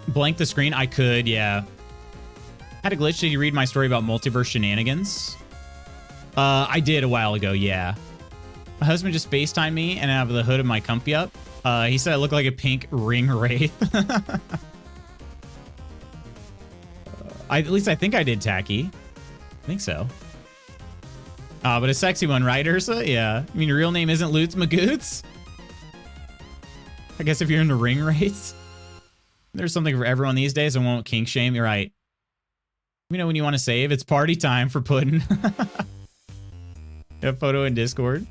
Blank the screen? I could, yeah. Had a glitch. Did you read my story about multiverse shenanigans? I did a while ago, yeah. My husband just FaceTimed me and I have the hood of my comfy up. He said I look like a pink ring wraith. At least I think I did, Tacky. I think so. But a sexy one, right, Ursa? Yeah. I mean, your real name isn't Lutz Magoots? I guess if you're into ring wraiths. There's something for everyone these days. I won't kink shame. You're right. You know when you want to save? It's party time for Puddin'. A photo in Discord.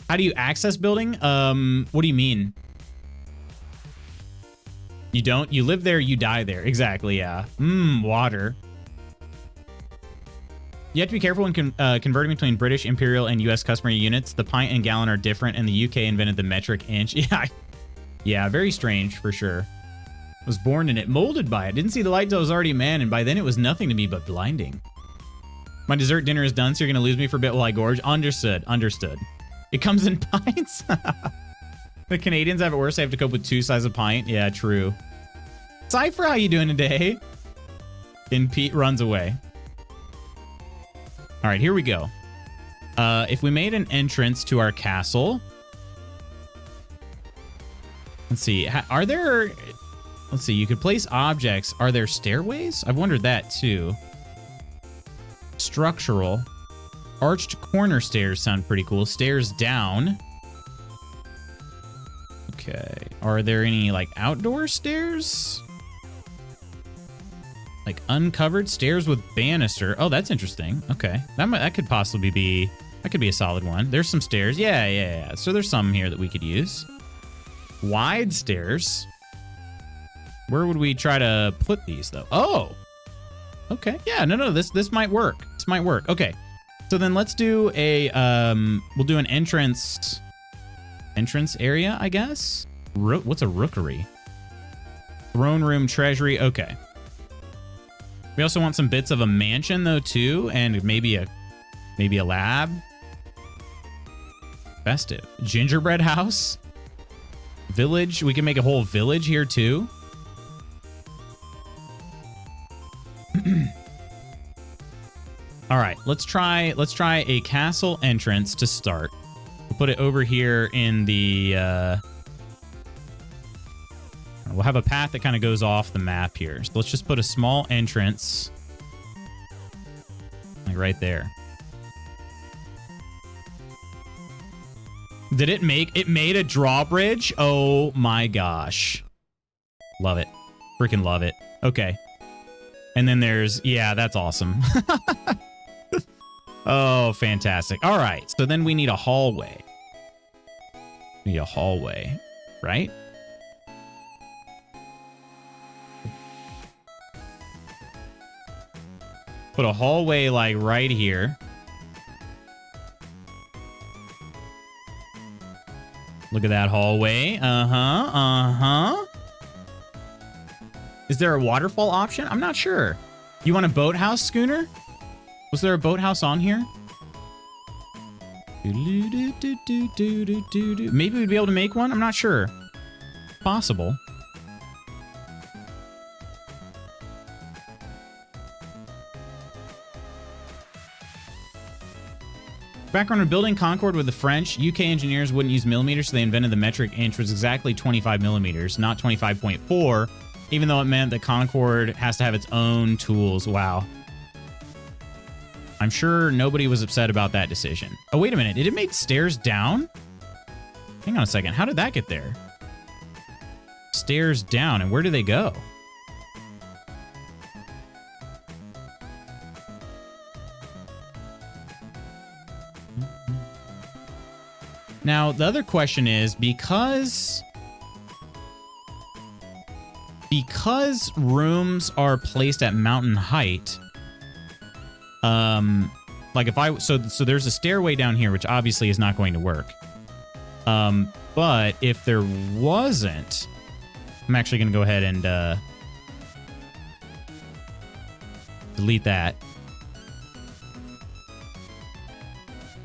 How do you access building? What do you mean? You don't? You live there, you die there. Exactly, yeah. Water. You have to be careful when converting between British, Imperial, and U.S. customary units. The pint and gallon are different, and the UK invented the metric inch. Yeah, yeah, very strange, for sure. Was born in it, molded by it. Didn't see the light till I was already a man, and by then it was nothing to me but blinding. My dessert dinner is done, so you're going to lose me for a bit while I gorge. Understood, understood. It comes in pints. The Canadians have it worse. They have to cope with 2 sizes of pint. Yeah, true. Cypher, how you doing today? And Pete runs away. All right, here we go. If we made an entrance to our castle, let's see. Are there? Let's see. You could place objects. Are there stairways? I've wondered that too. Structural, arched corner stairs sound pretty cool. Stairs down. Okay. Are there any like outdoor stairs? Like uncovered stairs with banister. Oh, that's interesting. Okay. That could possibly be, that could be a solid one. There's some stairs. Yeah. So there's some here that we could use. Wide stairs. Where would we try to put these though? Oh, okay. Yeah, no, this might work. This might work. Okay. So then let's do a, we'll do an entrance area, I guess. What's a rookery? Throne room, treasury. Okay. We also want some bits of a mansion though too, and maybe a lab. Festive. Gingerbread house. Village. We can make a whole village here too. All right, let's try a castle entrance to start. We'll put it over here in the we'll have a path that kind of goes off the map here. So let's just put a small entrance like right there. Did it made a drawbridge? Oh my gosh. Love it. Freaking love it. Okay. And then there's, yeah, that's awesome. Oh, fantastic. All right. So then we need a hallway. We need a hallway, right? Put a hallway like right here. Look at that hallway. Uh-huh. Is there a waterfall option? I'm not sure. You want a boathouse schooner? Was there a boathouse on here? Maybe we'd be able to make one? I'm not sure. Possible. Background on building Concorde with the French. UK engineers wouldn't use millimeters, so they invented the metric inch, which is exactly 25 millimeters, not 25.4, even though it meant that Concorde has to have its own tools. Wow. I'm sure nobody was upset about that decision. Oh, wait a minute. Did it make stairs down? Hang on a second. How did that get there? Stairs down, and where do they go? Now, the other question is, because rooms are placed at mountain height, like if I, so there's a stairway down here, which obviously is not going to work. But if there wasn't, I'm actually going to go ahead and, delete that.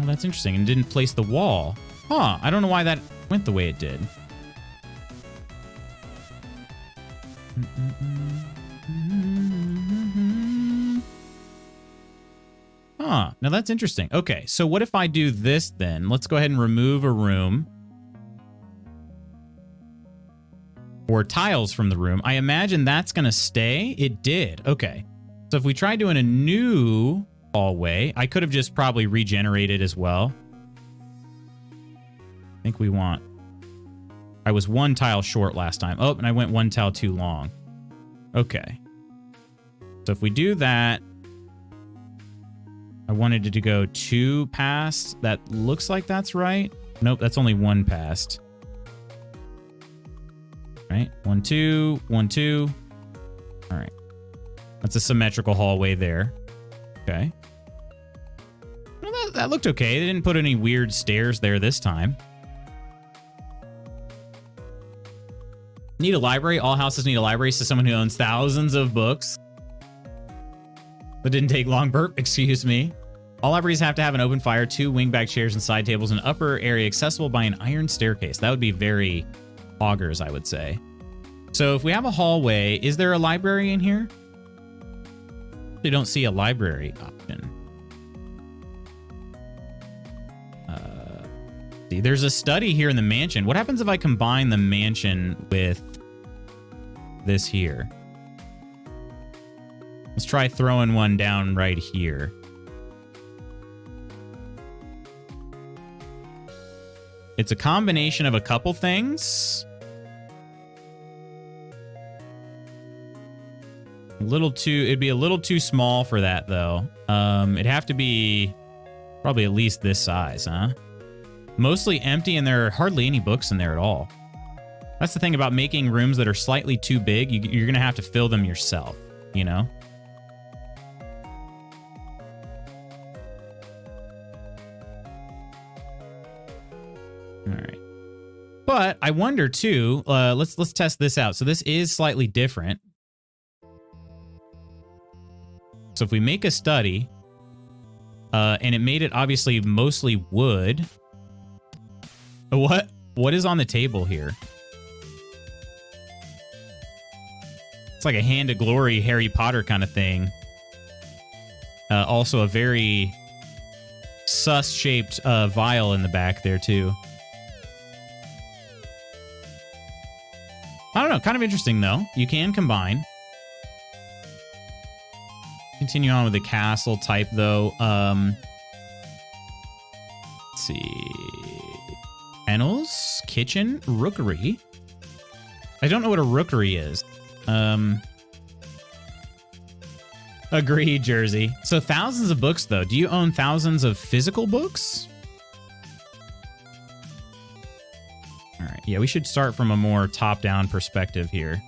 Oh, that's interesting. And didn't place the wall. Huh, I don't know why that went the way it did. Huh, now that's interesting. Okay, so what if I do this then? Let's go ahead and remove a room. Or tiles from the room. I imagine that's going to stay. It did. Okay. So if we try doing a new hallway, I could have just probably regenerated as well. I think we want... I was one tile short last time. Oh, and I went one tile too long. Okay. So if we do that... I wanted it to go 2 past. That looks like that's right. Nope, that's only 1 past. Right? 1, 2, 1, 2. All right. That's a symmetrical hallway there. Okay. Well, that looked okay. They didn't put any weird stairs there this time. Need a library? All houses need a library, so someone who owns thousands of books. That didn't take long. Burp, excuse me. All libraries have to have an open fire, 2 wingback chairs and side tables, an upper area accessible by an iron staircase. That would be very Hoggers, I would say. So if we have a hallway, is there a library in here? They don't see a library option. See, there's a study here in the mansion. What happens if I combine the mansion with this here? Let's try throwing one down right here. It's a combination of a couple things. It'd be a little too small for that though. It'd have to be probably at least this size, huh? Mostly empty and there are hardly any books in there at all. That's the thing about making rooms that are slightly too big. You're gonna have to fill them yourself, you know? All right. But I wonder too, let's test this out. So this is slightly different. So if we make a study, and it made it obviously mostly wood. What is on the table here? It's like a Hand of Glory Harry Potter kind of thing. Also a very sus-shaped vial in the back there too. I don't know, kind of interesting though. You can combine. Continue on with the castle type though. Let's see. Kennels, kitchen, rookery. I don't know what a rookery is. Agreed, Jersey. So thousands of books though. Do you own thousands of physical books? All right. Yeah, we should start from a more top-down perspective here.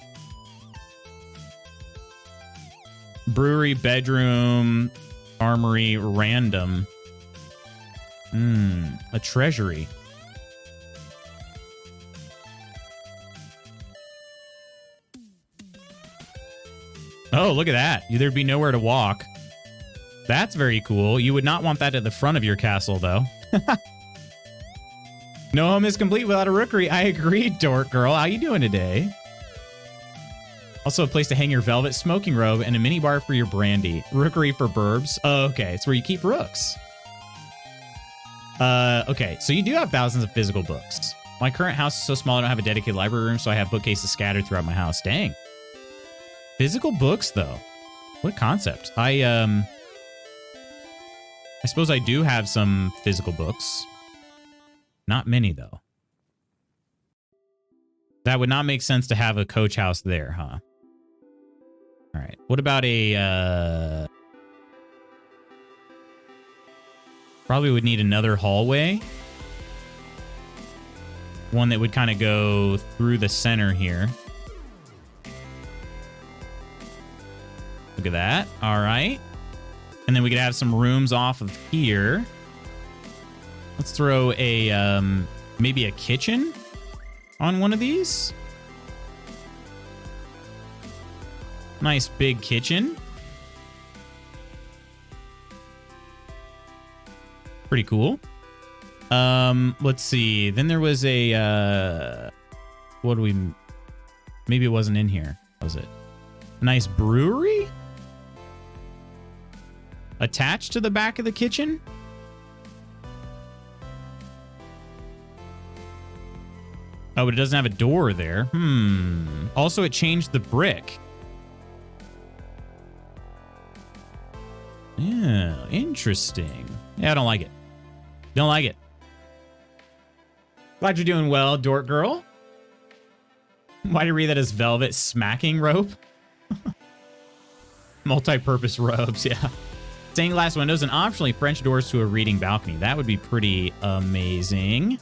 Brewery, bedroom, armory, random. A treasury. Oh, look at that. There'd be nowhere to walk. That's very cool. You would not want that at the front of your castle, though. No home is complete without a rookery. I agree, Dork Girl. How you doing today? Also a place to hang your velvet smoking robe and a mini bar for your brandy. Rookery for burbs. Oh, okay. It's where you keep rooks. Okay. So you do have thousands of physical books. My current house is so small I don't have a dedicated library room, so I have bookcases scattered throughout my house. Dang. Physical books, though. What concept? I suppose I do have some physical books. Not many, though. That would not make sense to have a coach house there, huh? All right. What about a... Probably would need another hallway. One that would kind of go through the center here. Look at that. All right. And then we could have some rooms off of here. Let's throw a, maybe a kitchen on one of these. Nice big kitchen. Pretty cool. Let's see. Then there was a, what do we, maybe it wasn't in here. Was it? A nice brewery? Attached to the back of the kitchen? Oh, but it doesn't have a door there. Also, it changed the brick. Yeah, interesting. Yeah, I don't like it. Don't like it. Glad you're doing well, Dork Girl. Why do you read that as velvet smacking rope? Multi-purpose robes, yeah. Stained glass windows and optionally French doors to a reading balcony. That would be pretty amazing.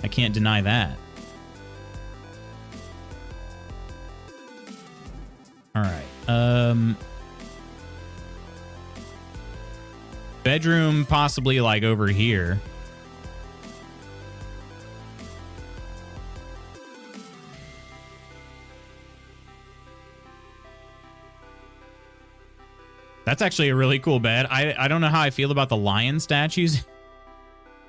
I can't deny that. All right. Bedroom possibly like over here. That's actually a really cool bed. I don't know how I feel about the lion statues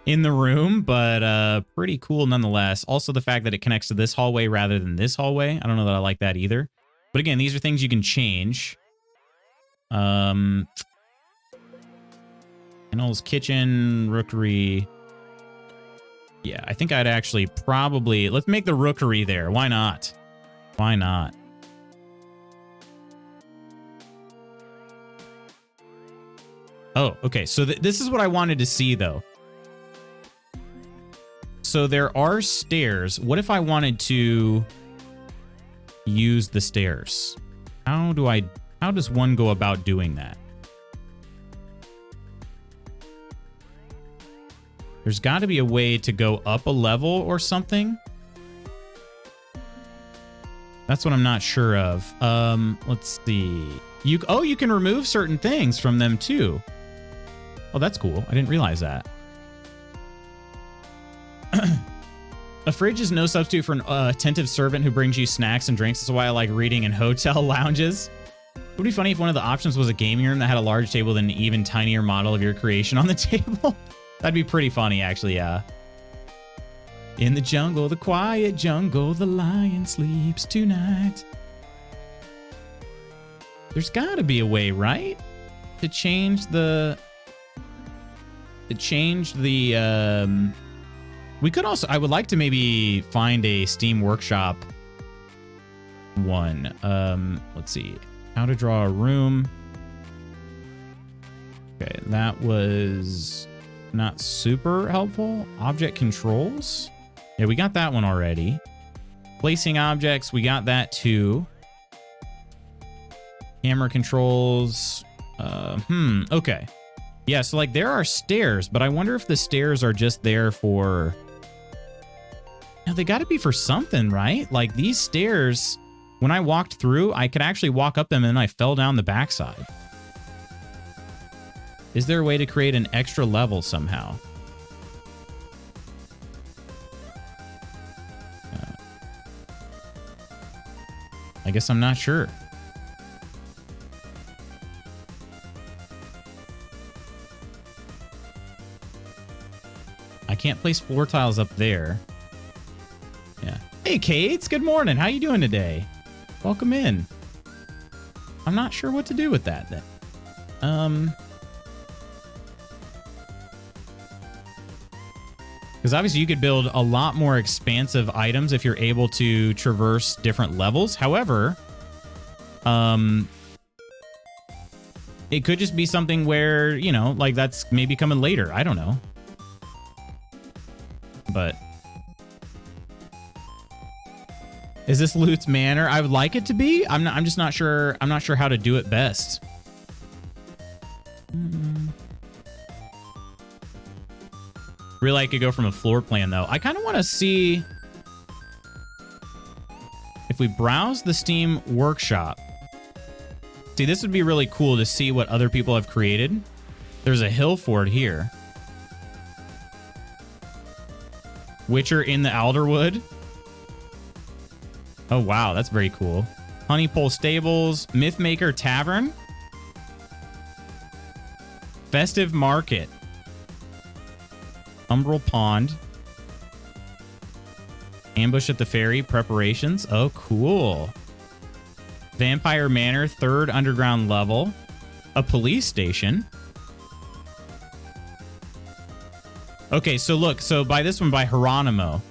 in the room, but pretty cool nonetheless. Also, the fact that it connects to this hallway rather than this hallway. I don't know that I like that either. But again, these are things you can change. Kennels, kitchen, rookery. Yeah, I think I'd actually probably... Let's make the rookery there. Why not? Why not? Oh, okay. So this is what I wanted to see, though. So there are stairs. What if I wanted to use the stairs? How does one go about doing that? There's got to be a way to go up a level or something. That's what I'm not sure of. Let's see. You can remove certain things from them too. Oh, that's cool. I didn't realize that. A fridge is no substitute for an attentive servant who brings you snacks and drinks. That's why I like reading in hotel lounges. It would be funny if one of the options was a gaming room that had a large table than an even tinier model of your creation on the table. That'd be pretty funny, actually, yeah. In the jungle, the quiet jungle, the lion sleeps tonight. There's gotta be a way, right? To change the... We could also... I would like to maybe find a Steam Workshop one. Let's see. How to draw a room. Okay, that was... not super helpful. Object controls. Yeah, we got that one already. Placing objects, we got that too. Camera controls. Okay. Yeah, so like there are stairs, but I wonder if the stairs are just there for... Now they gotta be for something, right? Like these stairs, when I walked through, I could actually walk up them and then I fell down the backside. Is there a way to create an extra level somehow? I guess I'm not sure. I can't place floor tiles up there. Yeah. Hey, Kate. Good morning. How you doing today? Welcome in. I'm not sure what to do with that then. Because obviously you could build a lot more expansive items if you're able to traverse different levels. However, it could just be something where, you know, like that's maybe coming later. I don't know. But is this Loot's Manor? I would like it to be. I'm just not sure. I'm not sure how to do it best. Really, I could go from a floor plan, though. I kind of want to see if we browse the Steam Workshop. See, this would be really cool to see what other people have created. There's a hill fort here. Witcher in the Alderwood. Oh, wow. That's very cool. Honeypole Stables. Mythmaker Tavern. Festive Market. Umbral Pond. Ambush at the Ferry. Preparations. Oh, cool. Vampire Manor. 3rd underground level. A police station. Okay, so look. So by this one, by Hieronymo.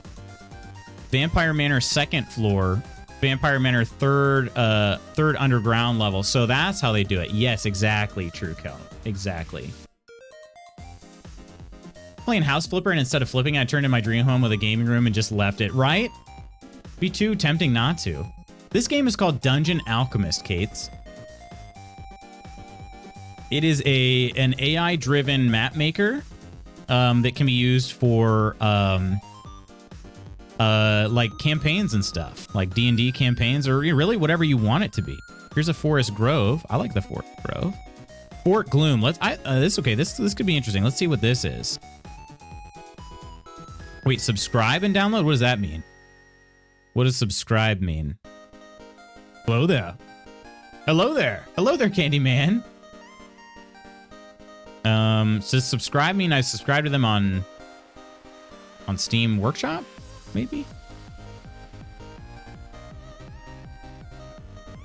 Vampire Manor 2nd floor. Vampire Manor 3rd underground level. So that's how they do it. Yes, exactly. True, Kel. Exactly. Playing House Flipper, and instead of flipping, I turned in my dream home with a gaming room and just left it, right? Be too tempting not to. This game is called Dungeon Alchemist, Kates. It is an AI-driven map maker that can be used for like campaigns and stuff, like D&D campaigns, or really whatever you want it to be. Here's a Forest Grove. I like the Forest Grove. Fort Gloom. This could be interesting. Let's see what this is. Wait, subscribe and download? What does that mean? What does subscribe mean? Hello there. Hello there. Hello there, Candyman. Says subscribe mean I subscribe to them on Steam Workshop, maybe?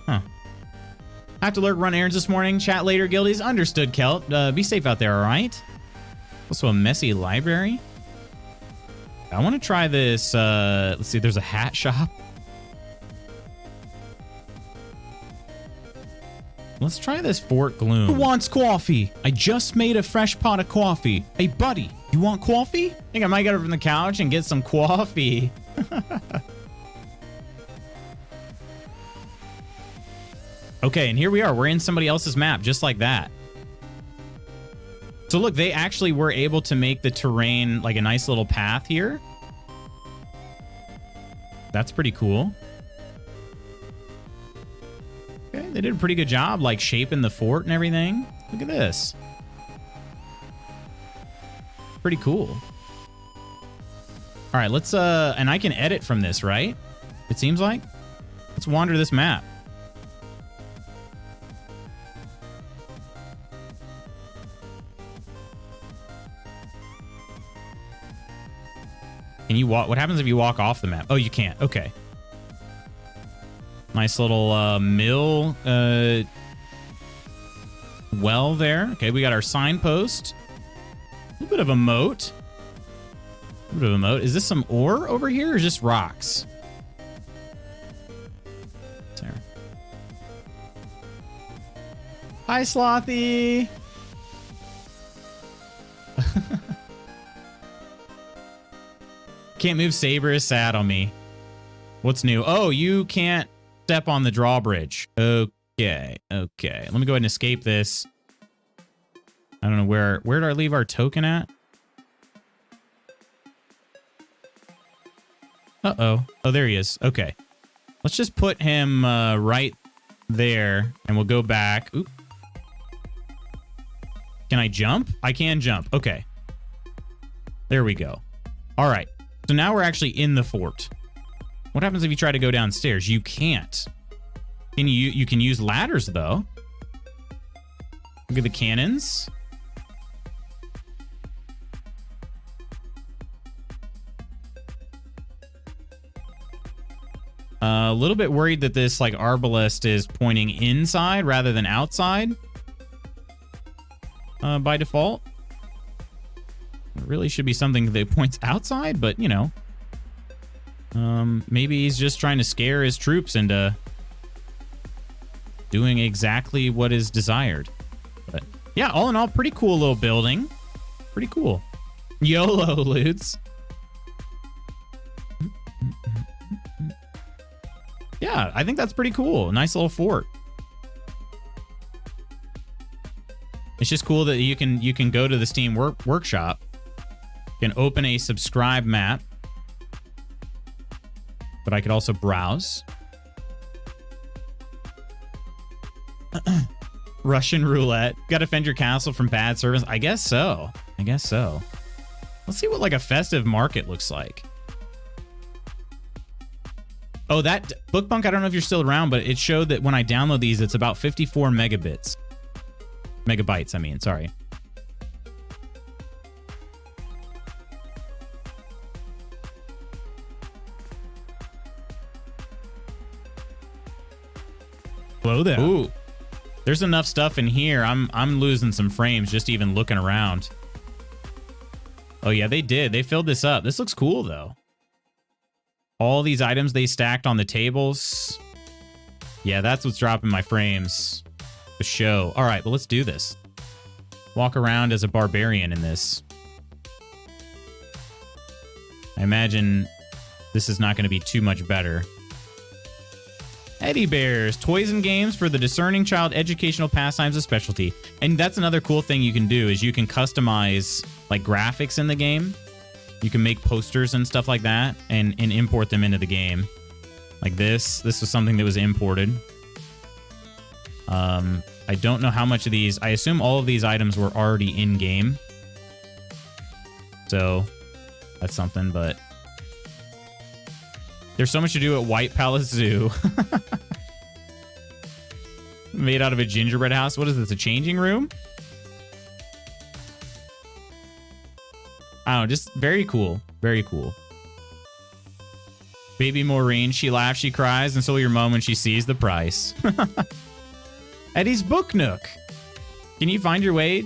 Huh. I have to lurk, run errands this morning. Chat later, guildies. Understood, Kelt. Be safe out there, all right? Also a messy library. I want to try this. Let's see, there's a hat shop. Let's try this Fort Gloom. Who wants coffee? I just made a fresh pot of coffee. Hey, buddy, you want coffee? I think I might get up from the couch and get some coffee. Okay, and here we are. We're in somebody else's map, just like that. So look, they actually were able to make the terrain like a nice little path here. That's pretty cool. Okay, they did a pretty good job, like shaping the fort and everything. Look at this. Pretty cool. All right, let's, and I can edit from this, right? It seems like. Let's wander this map. Can you walk? What happens if you walk off the map? Oh, you can't. Okay. Nice little mill well there. Okay, we got our signpost. A little bit of a moat. A little bit of a moat. Is this some ore over here or just rocks? There. Hi, Slothy. Can't move. Saber is sad on me. What's new? Oh, you can't step on the drawbridge. Okay. Okay. Let me go ahead and escape this. I don't know where did I leave our token at? Uh-oh. Oh, there he is. Okay. Let's just put him right there and we'll go back. Oop. Can I jump? I can jump. Okay. There we go. All right. So now we're actually in the fort. What happens if you try to go downstairs? You can't. You can use ladders though. Look at the cannons. A little bit worried that this like arbalest is pointing inside rather than outside. By default. It really should be something that points outside, but you know. Maybe he's just trying to scare his troops into doing exactly what is desired. But yeah, all in all, pretty cool little building. Pretty cool. YOLO, Lutz. Yeah, I think that's pretty cool. Nice little fort. It's just cool that you can go to the Steam Workshop. You can open a subscribe map. But I could also browse. Russian roulette. Got to defend your castle from bad servants. I guess so. I guess so. Let's see what like a festive market looks like. Oh, that Bookbunk, I don't know if you're still around, but it showed that when I download these, it's about 54 megabits. Megabytes, I mean, sorry. Hello there. Ooh. There's enough stuff in here. I'm losing some frames just even looking around. Oh yeah, they did. They filled this up. This looks cool though. All these items they stacked on the tables. Yeah, that's what's dropping my frames. The show. All right, well, let's do this. Walk around as a barbarian in this. I imagine this is not going to be too much better. Eddie Bears, toys and games for the discerning child, educational pastimes, a specialty. And that's another cool thing you can do is you can customize like graphics in the game. You can make posters and stuff like that and import them into the game. Like this. This was something that was imported. I don't know how much of these. I assume all of these items were already in game. So that's something, but there's so much to do at White Palace Zoo. Made out of a gingerbread house. What is this? A changing room? I don't know, just very cool. Very cool. Baby Maureen, she laughs, she cries, and so will your mom when she sees the price. Eddie's Book Nook. Can you find your way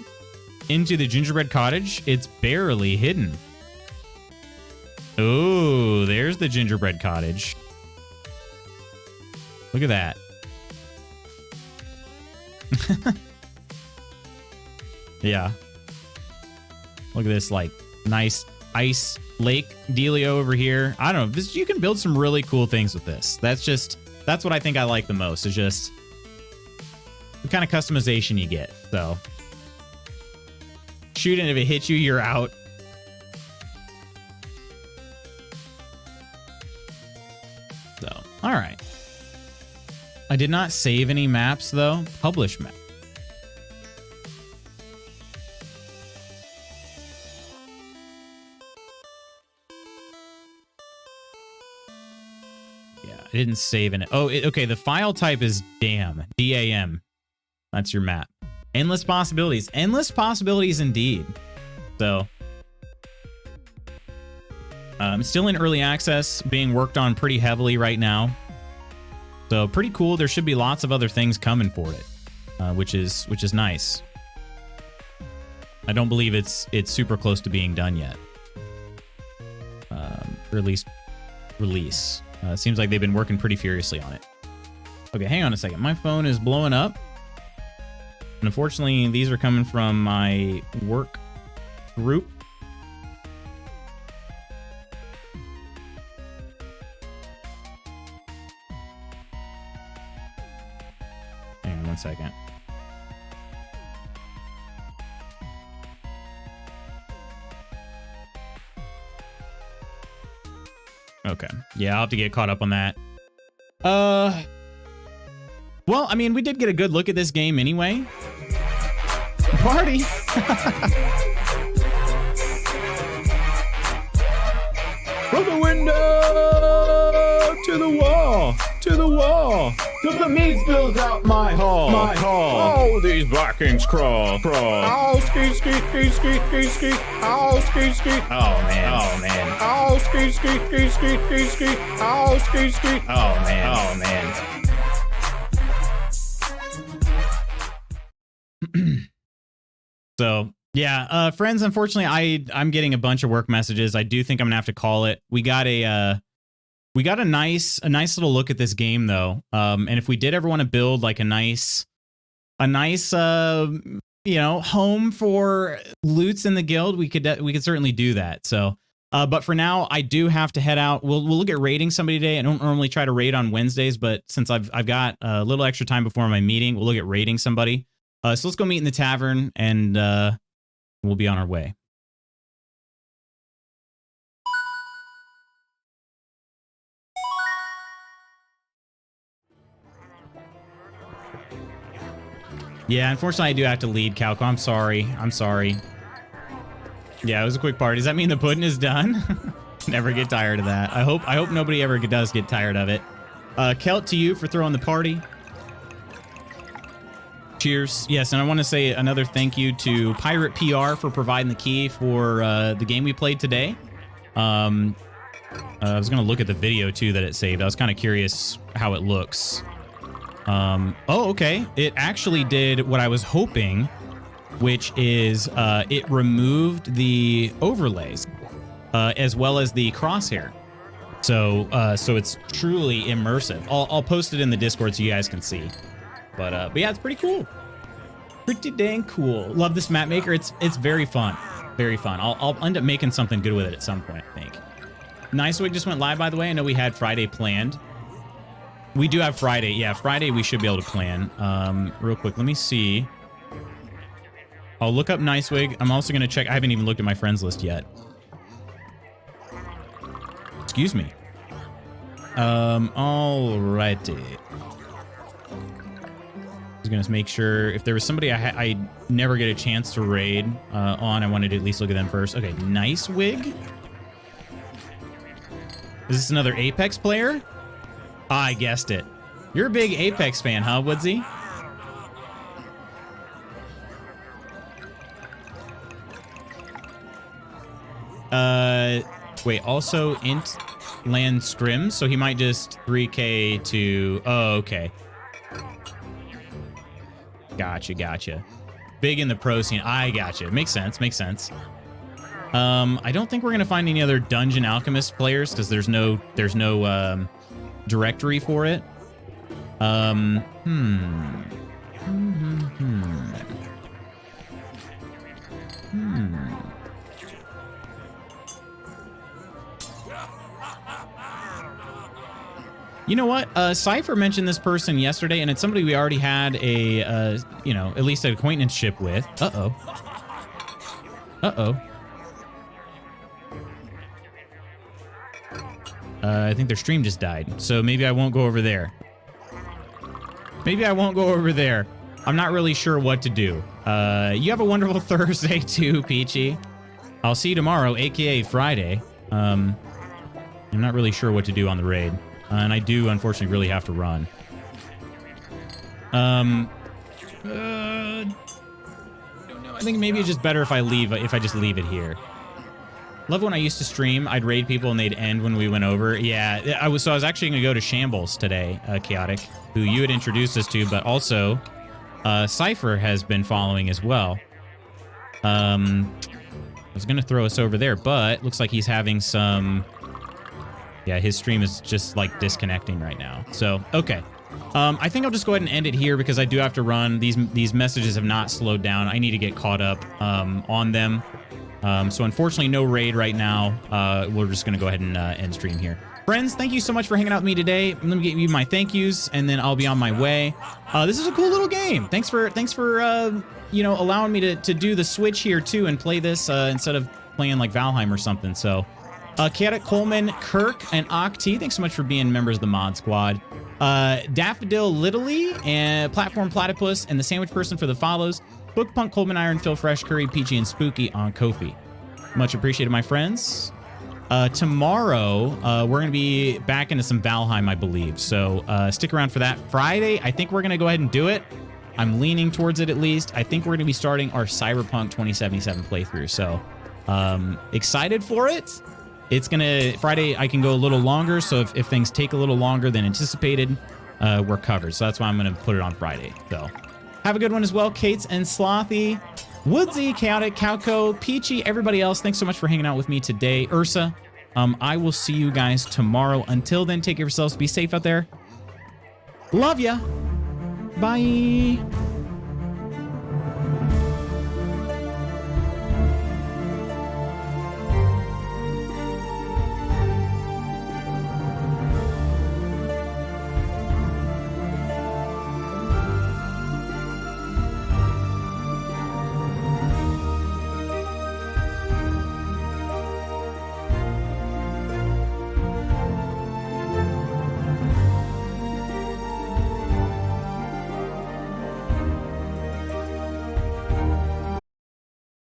into the gingerbread cottage? It's barely hidden. Oh, there's the gingerbread cottage. Look at that. Yeah. Look at this, like, nice ice lake dealio over here. I don't know. This, you can build some really cool things with this. That's what I think I like the most, is just the kind of customization you get. So, shoot, and if it hits you, you're out. So, all right. I did not save any maps, though. Publish map. I didn't save in it. Oh, okay. The file type is DAM. D-A-M. That's your map. Endless possibilities. Endless possibilities indeed. So, still in early access, being worked on pretty heavily right now. So pretty cool. There should be lots of other things coming for it, which is nice. I don't believe it's super close to being done yet. Or at least release. Seems like they've been working pretty furiously on it. Okay, hang on a second. My phone is blowing up. And unfortunately, these are coming from my work group. Hang on one second. Okay. Yeah, I'll have to get caught up on that. Well, I mean, we did get a good look at this game anyway. Party! From the window to the wall, to the wall, till the meat spills out my hall, my hall. Oh, these Vikings crawl, crawl. Oh, ski, ski, ski, ski, ski, ski. Oh, ski, ski. Oh, man. Oh, man. Oh, ski, ski, ski, ski, ski, ski. Oh, ski, ski. Oh, man. Oh, man. So, yeah, friends, unfortunately, I'm getting a bunch of work messages. I do think I'm gonna have to call it. We got a nice little look at this game though. And if we did ever want to build like a nice you know, home for loots in the guild, we could certainly do that. So, but for now, I do have to head out. We'll look at raiding somebody today. I don't normally try to raid on Wednesdays, but since I've got a little extra time before my meeting, we'll look at raiding somebody. So let's go meet in the tavern, and we'll be on our way. Yeah, unfortunately, I do have to lead, Calco. I'm sorry. I'm sorry. Yeah, it was a quick party. Does that mean the pudding is done? Never get tired of that. I hope nobody ever does get tired of it. Kelt, to you for throwing the party. Cheers. Yes, and I want to say another thank you to Pirate PR for providing the key for the game we played today. I was going to look at the video, too, that it saved. I was kind of curious how it looks. Oh, okay. It actually did what I was hoping, which is it removed the overlays as well as the crosshair. So it's truly immersive. I'll post it in the Discord so you guys can see. But yeah, it's pretty cool. Pretty dang cool. Love this map maker. It's very fun. Very fun. I'll end up making something good with it at some point, I think. Nice Wig just went live, by the way. I know we had Friday planned. We do have Friday. Yeah, Friday we should be able to plan. Real quick, let me see. I'll look up Nice Wig. I'm also going to check. I haven't even looked at my friends list yet. Excuse me. Alrighty. I was going to make sure if there was somebody I never get a chance to raid on, I wanted to at least look at them first. Okay, Nice Wig. Is this another Apex player? Ah, I guessed it. You're a big Apex fan, huh, Woodsy? Wait, also int land scrims, so he might just 3k to... Oh, okay. Gotcha. Big in the pro scene. I gotcha. Makes sense. I don't think we're gonna find any other Dungeon Alchemist players because there's no directory for it. You know what? Cypher mentioned this person yesterday, and it's somebody we already had a, you know, at least an acquaintanceship with. Uh-oh. I think their stream just died, so maybe I won't go over there. I'm not really sure what to do. You have a wonderful Thursday too, Peachy. I'll see you tomorrow, aka Friday. I'm not really sure what to do on the raid. And I do, unfortunately, really have to run. I don't know. I think maybe it's just better if I just leave it here. Love when I used to stream, I'd raid people and they'd end when we went over. Yeah, I was actually going to go to Shambles today, Chaotic, who you had introduced us to, but also Cypher has been following as well. I was going to throw us over there, but looks like he's having some... Yeah, his stream is just like disconnecting right now. So, okay. I think I'll just go ahead and end it here because I do have to run. These messages have not slowed down. I need to get caught up on them. So unfortunately, no raid right now. We're just going to go ahead and end stream here. Friends, thank you so much for hanging out with me today. Let me get you my thank yous, and then I'll be on my way. This is a cool little game. Thanks for you know, allowing me to do the switch here too and play this instead of playing like Valheim or something. So. Chaotic, Coleman, Kirk, and Octi, thanks so much for being members of the mod squad. Daffodil Littlely, and Platform Platypus, and the Sandwich Person for the follows. Bookpunk, Coleman Iron, Phil Fresh, Curry, Peachy, and Spooky on Ko-fi. Much appreciated, my friends. Tomorrow, we're going to be back into some Valheim, I believe. So stick around for that. Friday, I think we're going to go ahead and do it. I'm leaning towards it at least. I think we're going to be starting our Cyberpunk 2077 playthrough. So excited for it. It's gonna Friday. I can go a little longer, so if things take a little longer than anticipated, we're covered. So that's why I'm gonna put it on Friday. So have a good one as well, Kates and Slothy, Woodsy, Chaotic, Cowco, Peachy, everybody else. Thanks so much for hanging out with me today, Ursa. I will see you guys tomorrow. Until then, take care of yourselves. Be safe out there. Love ya. Bye.